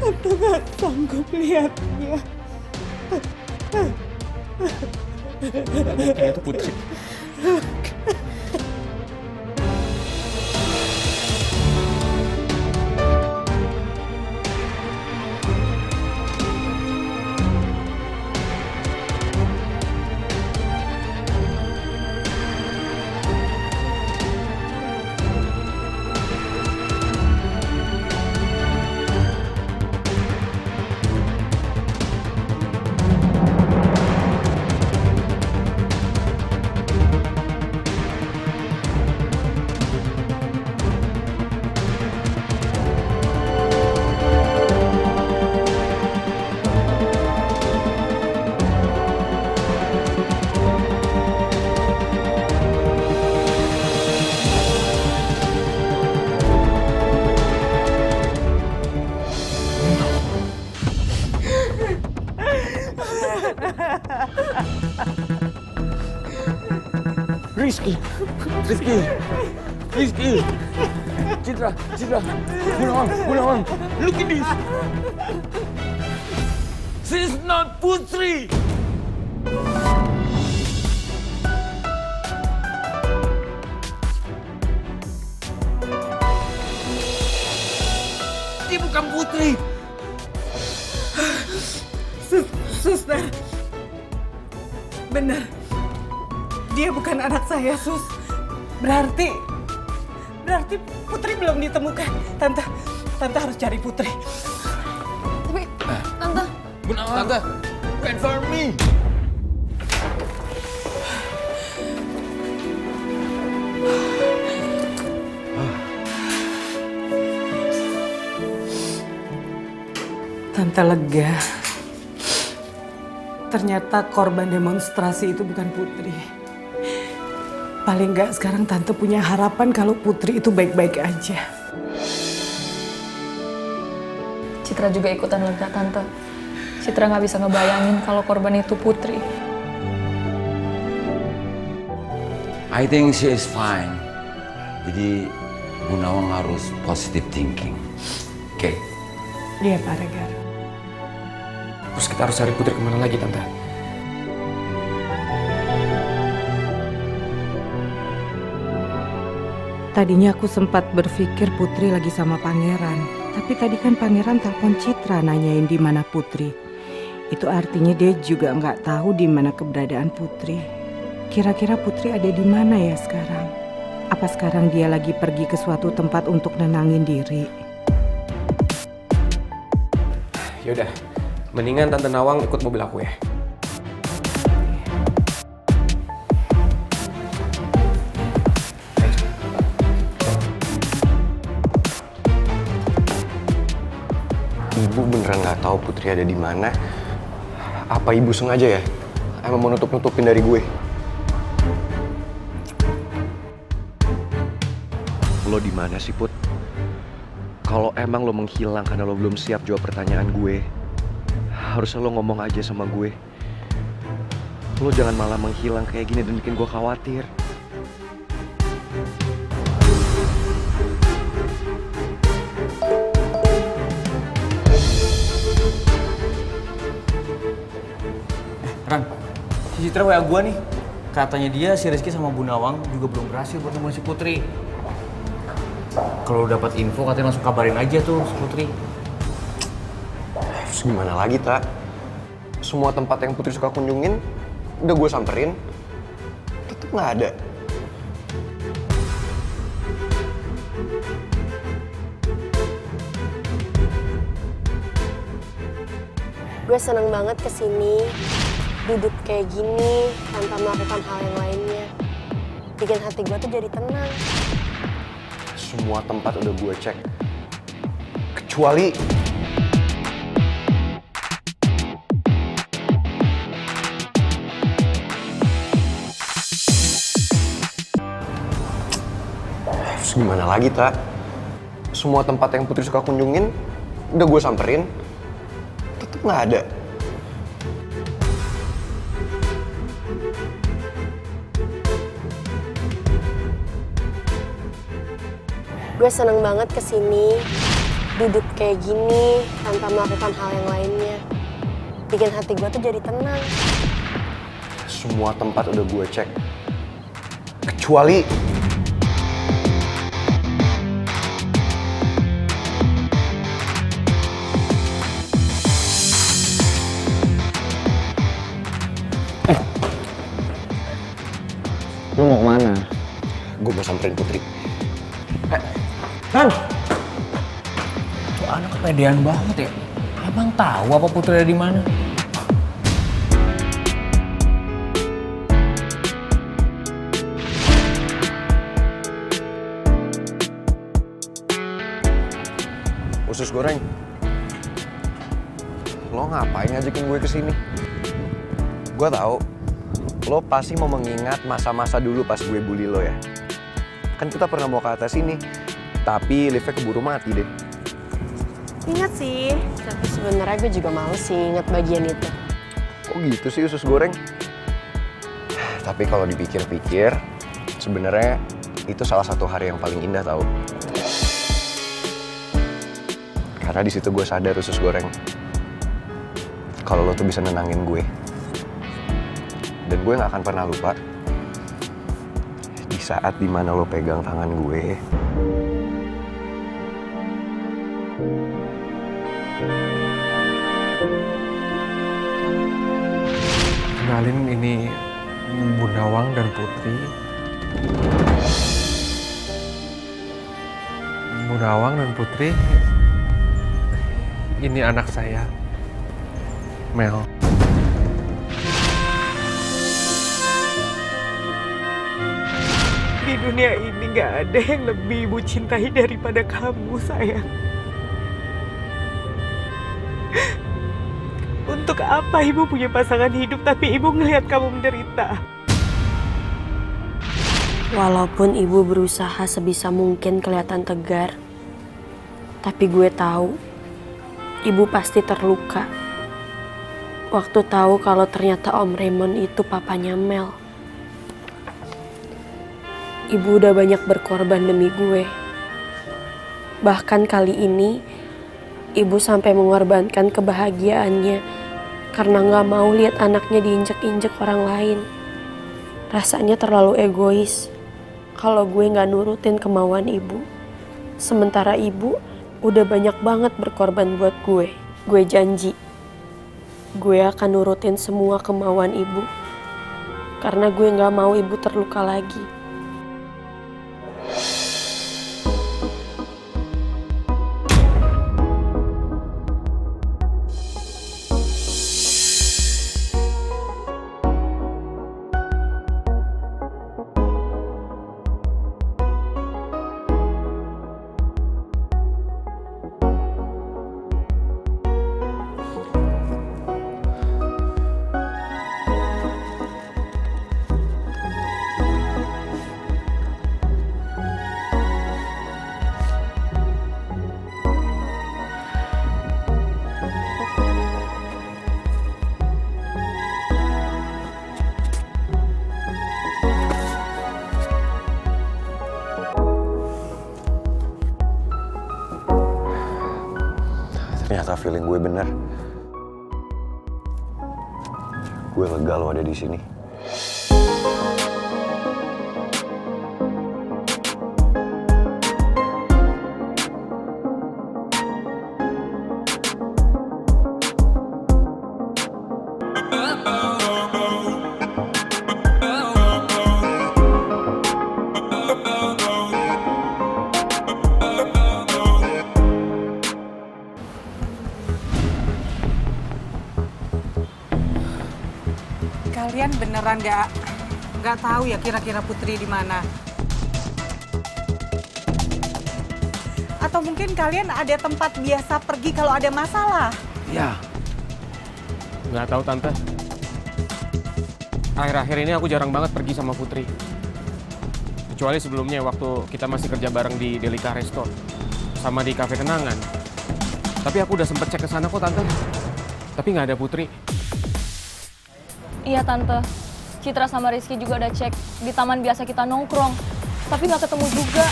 Tante nggak sanggup lihatnya. Nggak mungkin itu Putri. Rizky, Citra, Bunawang, look at this. She's not Putri. Dia bukan Putri. Suster, benar. Dia bukan anak saya, Sus. Berarti Putri belum ditemukan. Tante harus cari Putri. Tapi, Tante. Tante, wait for me. Tante lega. Ternyata korban demonstrasi itu bukan Putri. Paling nggak sekarang Tante punya harapan kalau Putri itu baik-baik aja. Citra juga ikutan lega, Tante. Citra nggak bisa ngebayangin kalau korban itu Putri. I think she is fine. Jadi Bu Nawang harus positive thinking. Oke. Iya, Pak Regar. Terus kita harus cari Putri kemana lagi, Tante? Tadinya aku sempat berpikir Putri lagi sama Pangeran. Tapi tadi kan Pangeran telepon Citra nanyain di mana Putri. Itu artinya dia juga nggak tahu di mana keberadaan Putri. Kira-kira Putri ada di mana ya sekarang? Apa sekarang dia lagi pergi ke suatu tempat untuk nenangin diri? Yaudah, mendingan Tante Nawang ikut mobil aku ya. Ibu beneran nggak tahu Putri ada di mana? Apa ibu sengaja ya? Emang mau nutup-nutupin dari gue? Lo di mana sih, Put? Kalau emang lo menghilang karena lo belum siap jawab pertanyaan gue, harusnya lo ngomong aja sama gue. Lo jangan malah menghilang kayak gini dan bikin gue khawatir. Ran, si Citra WA gua nih. Katanya dia si Rizky sama Bu Nawang juga belum berhasil buat nemuin si Putri. Kalau dapat info katanya langsung kabarin aja tuh si Putri. Terus gimana lagi, Tak? Semua tempat yang Putri suka kunjungin udah gue samperin, tetep nggak ada. Gue seneng banget kesini, duduk kayak gini tanpa melakukan hal yang lainnya. Bikin hati gue tuh jadi tenang. Semua tempat udah gue cek, kecuali terus gimana lagi, Tak? Semua tempat yang Putri suka kunjungin udah gue samperin, tetep nggak ada. Gue seneng banget kesini, duduk kayak gini tanpa melakukan hal yang lainnya. Bikin hati gue tuh jadi tenang. Semua tempat udah gue cek, kecuali Lu mau kemana? Gue mau samperin Putri. Ran! Tuh anak kepedean banget ya. Abang tahu apa Putri ada di mana? Usus goreng, lo ngapain ngajakin gue kesini? Gue tahu lo pasti mau mengingat masa-masa dulu pas gue bully lo ya. Kan kita pernah mau ke atas ini, tapi liftnya keburu mati deh. Ingat sih, tapi sebenarnya gue juga males sih ingat bagian itu. Kok gitu sih usus goreng? Tapi kalau dipikir-pikir, sebenarnya itu salah satu hari yang paling indah tau. Karena di situ gue sadar usus goreng, kalau lo tuh bisa nenangin gue. Dan gue gak akan pernah lupa di saat dimana lo pegang tangan gue. Kenalin, ini Bu Nawang dan Putri. Nawang dan Putri, ini anak saya, Mel. Di dunia ini gak ada yang lebih ibu cintai daripada kamu, sayang. Untuk apa ibu punya pasangan hidup tapi ibu ngelihat kamu menderita? Walaupun ibu berusaha sebisa mungkin kelihatan tegar, tapi gue tahu ibu pasti terluka. Waktu tahu kalau ternyata Om Raymond itu papanya Mel. Ibu udah banyak berkorban demi gue. Bahkan kali ini, ibu sampai mengorbankan kebahagiaannya karena gak mau lihat anaknya diinjek-injek orang lain. Rasanya terlalu egois kalau gue gak nurutin kemauan ibu. Sementara ibu udah banyak banget berkorban buat gue. Gue janji, gue akan nurutin semua kemauan ibu. Karena gue gak mau ibu terluka lagi. Ternyata feeling gue bener. Gue lega lo ada di sini. Kalian beneran nggak tahu ya kira-kira Putri di mana? Atau mungkin kalian ada tempat biasa pergi kalau ada masalah? Ya. Nggak tahu Tante. Akhir-akhir ini aku jarang banget pergi sama Putri. Kecuali sebelumnya waktu kita masih kerja bareng di Delica Resto. Sama di Cafe Kenangan. Tapi aku udah sempet cek ke sana kok Tante. Tapi nggak ada Putri. Iya Tante, Citra sama Rizky juga udah cek di taman biasa kita nongkrong. Tapi nggak ketemu juga.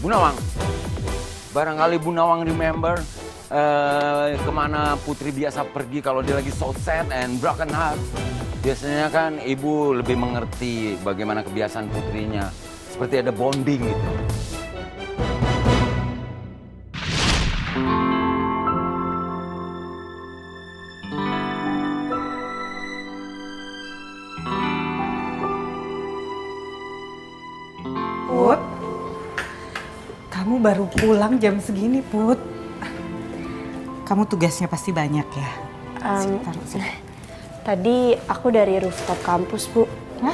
Bu Nawang. Barangkali Bu Nawang remember kemana Putri biasa pergi kalau dia lagi so sad and broken heart. Biasanya kan ibu lebih mengerti bagaimana kebiasaan putrinya. Seperti ada bonding gitu. Put, kamu baru pulang jam segini, Put. Kamu tugasnya pasti banyak ya? Tadi aku dari rooftop kampus, Bu. Hah?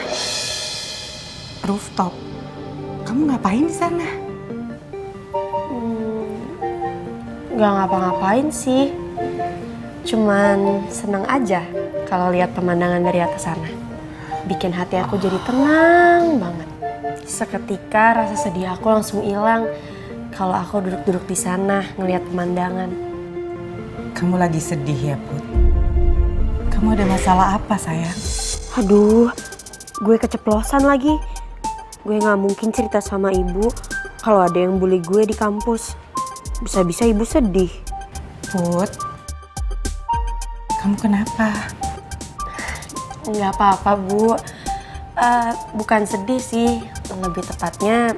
Rooftop? Kamu ngapain di sana? Nggak ngapa-ngapain sih. Cuman seneng aja kalau lihat pemandangan dari atas sana. Bikin hati aku jadi tenang banget. Seketika rasa sedih aku langsung hilang kalau aku duduk-duduk di sana ngelihat pemandangan. Kamu lagi sedih ya, Put? Kamu ada masalah apa, sayang? Aduh, gue keceplosan lagi. Gue nggak mungkin cerita sama ibu kalau ada yang bully gue di kampus. Bisa-bisa ibu sedih. Put, kamu kenapa? Nggak apa-apa, Bu. Bukan sedih sih, lebih tepatnya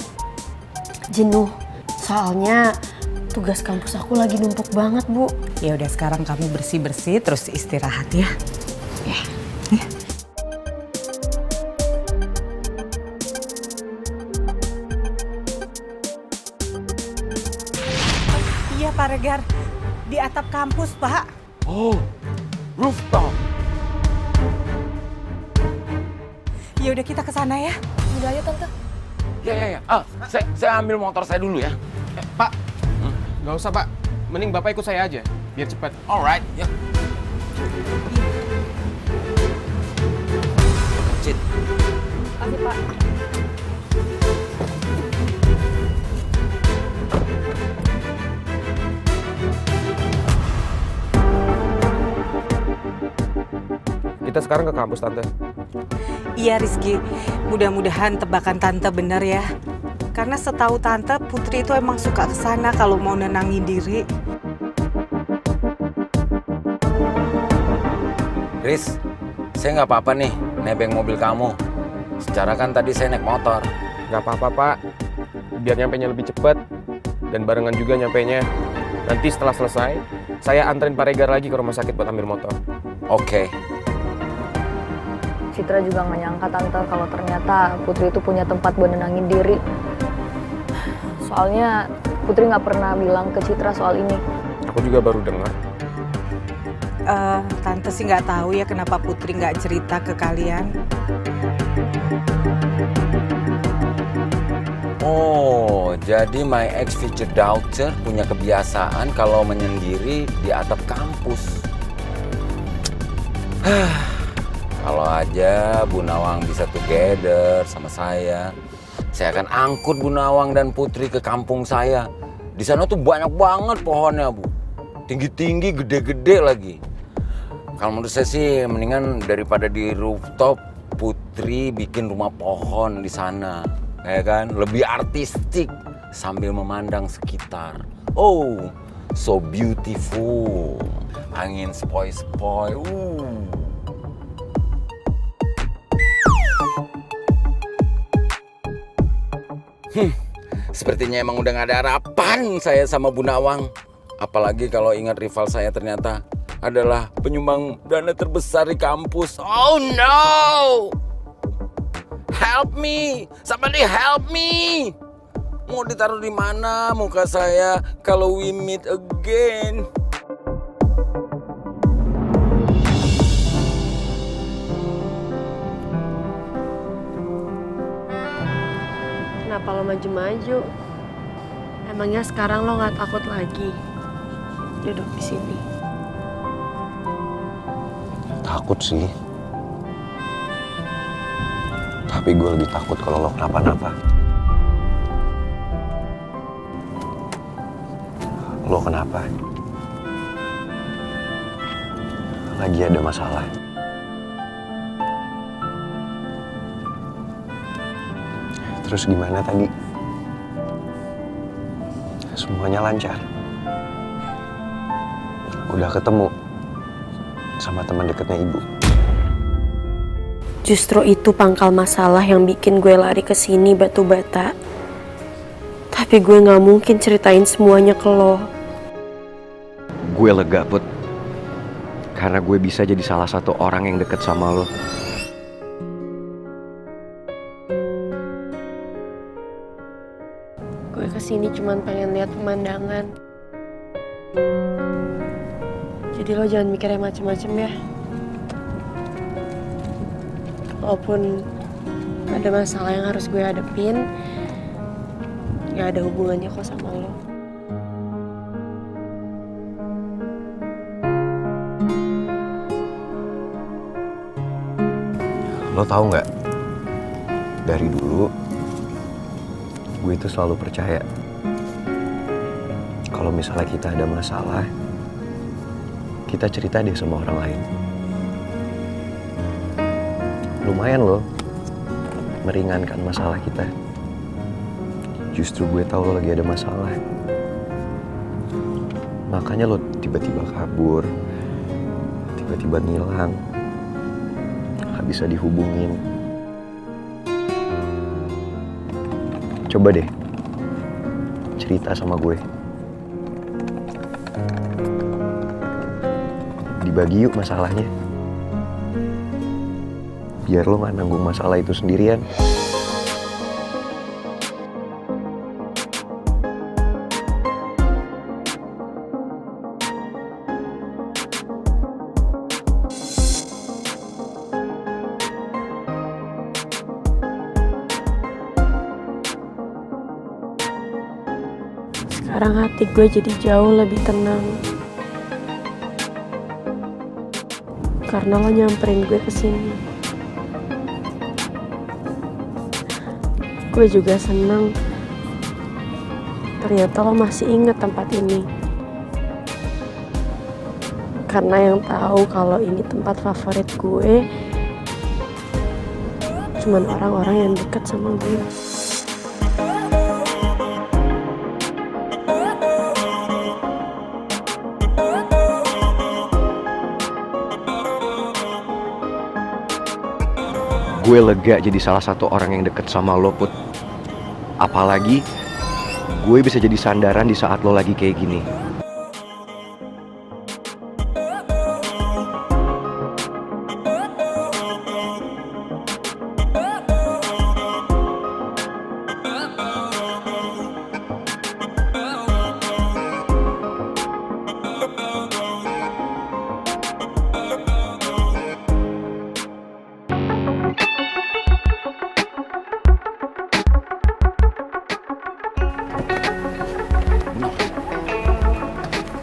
jenuh. Soalnya tugas kampus aku lagi numpuk banget, Bu. Ya udah sekarang kamu bersih-bersih terus istirahat ya. Ya. Pak Regar, di atap kampus, Pak. Oh, rooftop. Ya udah kita ke sana ya. Udah ayo Tante. Ya. Saya ambil motor saya dulu ya. Pak, nggak usah Pak. Mending Bapak ikut saya aja, biar cepat. Alright, ya. Cid, Kasih Pak. Kita sekarang ke kampus, Tante. Iya Rizky, mudah-mudahan tebakan Tante bener ya. Karena setahu Tante, Putri itu emang suka kesana kalau mau nenangin diri. Riz, saya nggak apa-apa nih nebeng mobil kamu. Secara kan tadi saya naik motor. Nggak apa-apa, Pak. Biar nyampenya lebih cepat. Dan barengan juga nyampenya. Nanti setelah selesai, saya anterin Pak Regar lagi ke rumah sakit buat ambil motor. Oke. Citra juga nggak nyangka Tante kalau ternyata Putri itu punya tempat buat nenangin diri. Soalnya Putri nggak pernah bilang ke Citra soal ini. Aku juga baru dengar. Tante sih nggak tahu ya kenapa Putri nggak cerita ke kalian. Oh, jadi my ex future daughter punya kebiasaan kalau menyendiri di atap kampus. Kalau aja Bu Nawang bisa together sama saya akan angkut Bu Nawang dan Putri ke kampung saya. Di sana tuh banyak banget pohonnya, Bu. Tinggi-tinggi, gede-gede lagi. Kalau menurut saya sih mendingan daripada di rooftop, Putri bikin rumah pohon di sana. Ya kan? Lebih artistik sambil memandang sekitar. Oh, so beautiful. Angin sepoi-sepoi. Sepertinya emang udah gak ada harapan saya sama Bu Nawang. Apalagi kalau ingat rival saya ternyata adalah penyumbang dana terbesar di kampus. Oh no! Help me! Somebody help me! Mau ditaruh di mana muka saya kalau we meet again? Kenapa lo maju-maju? Emangnya sekarang lo nggak takut lagi duduk di sini? Takut sih. Tapi gue lebih takut kalau lo kenapa-napa. Lo kenapa? Lagi ada masalah. Terus gimana tadi? Semuanya lancar. Udah ketemu sama teman dekatnya ibu. Justru itu pangkal masalah yang bikin gue lari ke sini batu bata. Tapi gue nggak mungkin ceritain semuanya ke lo. Gue lega, Put. Karena gue bisa jadi salah satu orang yang deket sama lo. Gue kesini cuman pengen lihat pemandangan. Jadi lo jangan mikirnya macem-macem ya. Walaupun ada masalah yang harus gue hadepin, gak ada hubungannya kok sama lo. Lo tahu nggak? Dari dulu, gue itu selalu percaya kalau misalnya kita ada masalah, kita cerita deh sama orang lain. Lumayan loh, meringankan masalah kita. Justru gue tahu lo lagi ada masalah. Makanya lo tiba-tiba kabur, tiba-tiba ngilang, gak bisa dihubungin. Coba deh, cerita sama gue. Dibagi yuk masalahnya. Biar lo gak nanggung masalah itu sendirian. sekarang hati gue jadi jauh lebih tenang. Karena lo nyamperin gue kesini. Gue juga seneng. Ternyata lo masih inget tempat ini. Karena yang tahu kalau ini tempat favorit gue cuman orang-orang yang dekat sama gue. Gue lega jadi salah satu orang yang deket sama lo, Put. Apalagi gue bisa jadi sandaran di saat lo lagi kayak gini.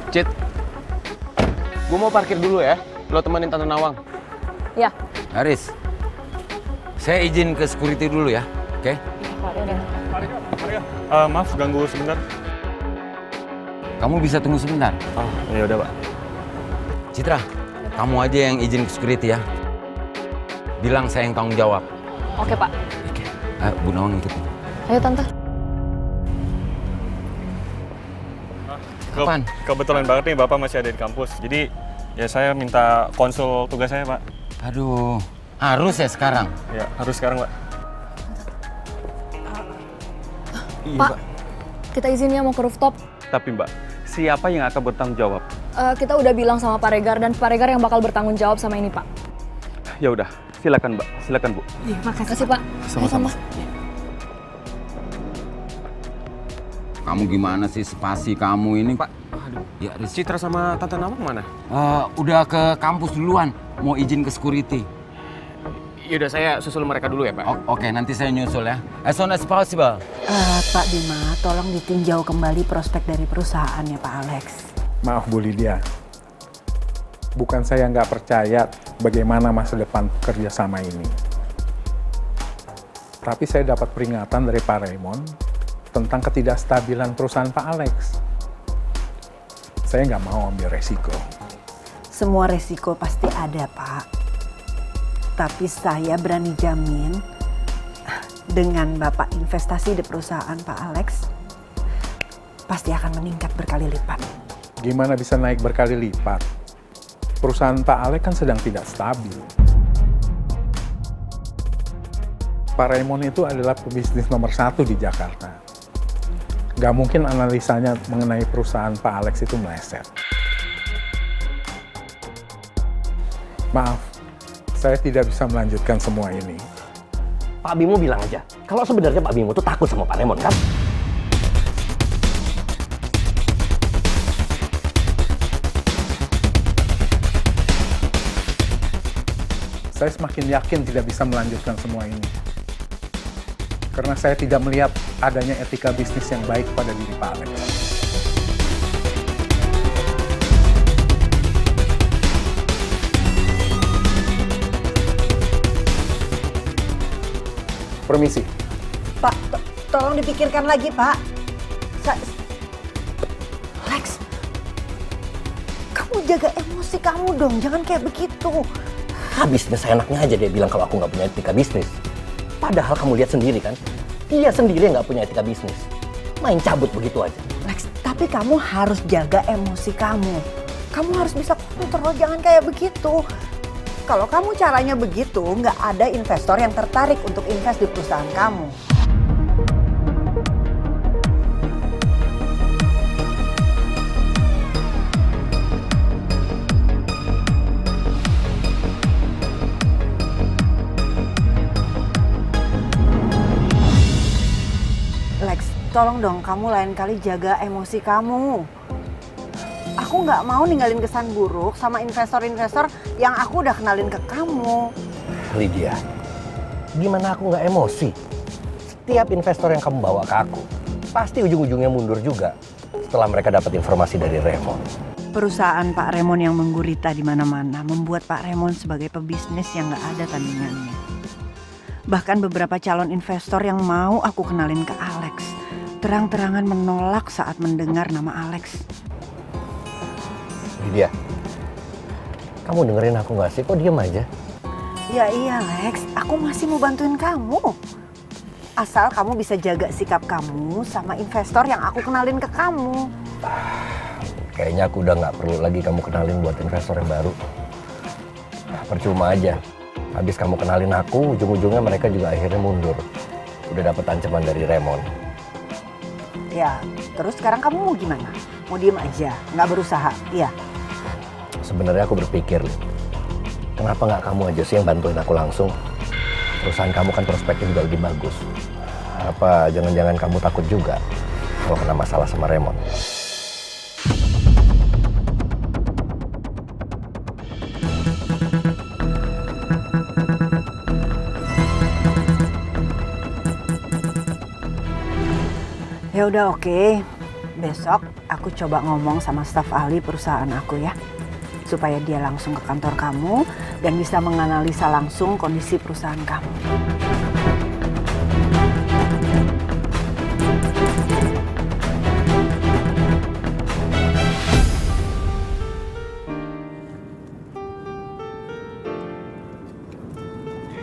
Cit, gue mau parkir dulu ya. Lo temenin Tante Nawang. Ya. Haris, saya izin ke security dulu ya, oke? Maaf ganggu sebentar. Kamu bisa tunggu sebentar? Oh, ya udah, Pak. Citra, kamu aja yang izin ke security ya. Bilang saya yang tanggung jawab. Oke, Pak. Bu Nawang ikut. Ayo, Tante. Kapan? Kebetulan banget nih Bapak masih ada di kampus. Jadi ya saya minta konsul tugas saya, Pak. Aduh, harus ya sekarang? Ya, harus sekarang, Pak. Pak, kita izinnya mau ke rooftop. Tapi Mbak, siapa yang akan bertanggung jawab? Kita udah bilang sama Pak Regar dan Pak Regar yang bakal bertanggung jawab sama ini, Pak. Ya udah, silakan Mbak, silakan Bu. Iya, makasih Pak. Sama-sama. Kamu gimana sih spasi kamu ini? Pak, aduh. Ya, Citra sama Tante Nawang mana? Udah ke kampus duluan, mau izin ke security. Yaudah, saya susul mereka dulu ya, Pak. Oke, nanti saya nyusul ya. As soon as possible. Pak Bima, tolong ditinjau kembali prospek dari perusahaan ya Pak Alex. Maaf Bu Lydia, bukan saya nggak percaya bagaimana masa depan kerjasama ini. Tapi saya dapat peringatan dari Pak Raymond tentang ketidakstabilan perusahaan Pak Alex. Saya nggak mau ambil resiko. Semua resiko pasti ada Pak. Tapi saya berani jamin dengan Bapak investasi di perusahaan Pak Alex pasti akan meningkat berkali lipat. Gimana bisa naik berkali lipat? Perusahaan Pak Alex kan sedang tidak stabil. Pak Raymond itu adalah pebisnis nomor 1 di Jakarta. Gak mungkin analisanya mengenai perusahaan Pak Alex itu meleset. Maaf, saya tidak bisa melanjutkan semua ini. Pak Bimo bilang aja, kalau sebenarnya Pak Bimo tuh takut sama Pak Raymond kan? Saya semakin yakin tidak bisa melanjutkan semua ini. Karena saya tidak melihat adanya etika bisnis yang baik pada diri Pak Alex. Permisi. Pak, tolong dipikirkan lagi Pak. Lex, kamu jaga emosi kamu dong, jangan kayak begitu. Bisnis seenaknya aja dia bilang kalau aku nggak punya etika bisnis. Padahal kamu lihat sendiri kan, dia sendiri yang nggak punya etika bisnis. Main cabut begitu aja. Lex, tapi kamu harus jaga emosi kamu. Kamu harus bisa kontrol, jangan kayak begitu. Kalau kamu caranya begitu, nggak ada investor yang tertarik untuk invest di perusahaan kamu. Lex, tolong dong kamu lain kali jaga emosi kamu. Aku nggak mau ninggalin kesan buruk sama investor-investor yang aku udah kenalin ke kamu. Lydia, gimana aku nggak emosi? Setiap investor yang kamu bawa ke aku, pasti ujung-ujungnya mundur juga. setelah mereka dapat informasi dari Raymond. Perusahaan Pak Raymond yang menggurita di mana-mana membuat Pak Raymond sebagai pebisnis yang nggak ada tandingannya. Bahkan beberapa calon investor yang mau aku kenalin ke Alex terang-terangan menolak saat mendengar nama Alex. Lydia, kamu dengerin aku nggak sih? Kok diem aja? Ya iya Lex, aku masih mau bantuin kamu. Asal kamu bisa jaga sikap kamu sama investor yang aku kenalin ke kamu. Kayaknya aku udah nggak perlu lagi kamu kenalin buat investor yang baru. Percuma aja. Habis kamu kenalin aku, ujung-ujungnya mereka juga akhirnya mundur. Udah dapet ancaman dari Raymond. Ya, terus sekarang kamu mau gimana? Mau diem aja, nggak berusaha, iya? Sebenarnya aku berpikir, kenapa nggak kamu aja sih yang bantuin aku langsung? Perusahaan kamu kan prospeknya juga lebih bagus. Apa jangan-jangan kamu takut juga kalau kena masalah sama Raymond? Ya udah oke. Besok aku coba ngomong sama staf ahli perusahaan aku ya. Supaya dia langsung ke kantor kamu dan bisa menganalisa langsung kondisi perusahaan kamu.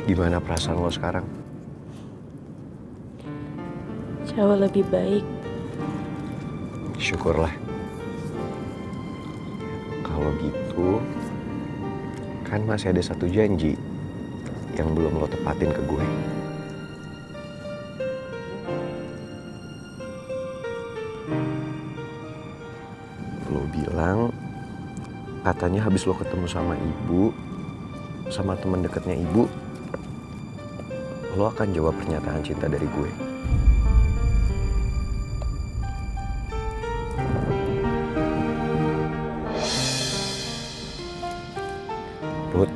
Gimana perasaan lo sekarang? Jauh lebih baik. Syukurlah. Kalau gitu, kan masih ada satu janji yang belum lo tepatin ke gue. Lo bilang, katanya habis lo ketemu sama ibu, sama teman dekatnya ibu, lo akan jawab pernyataan cinta dari gue. Put,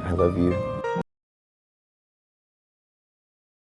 I love you.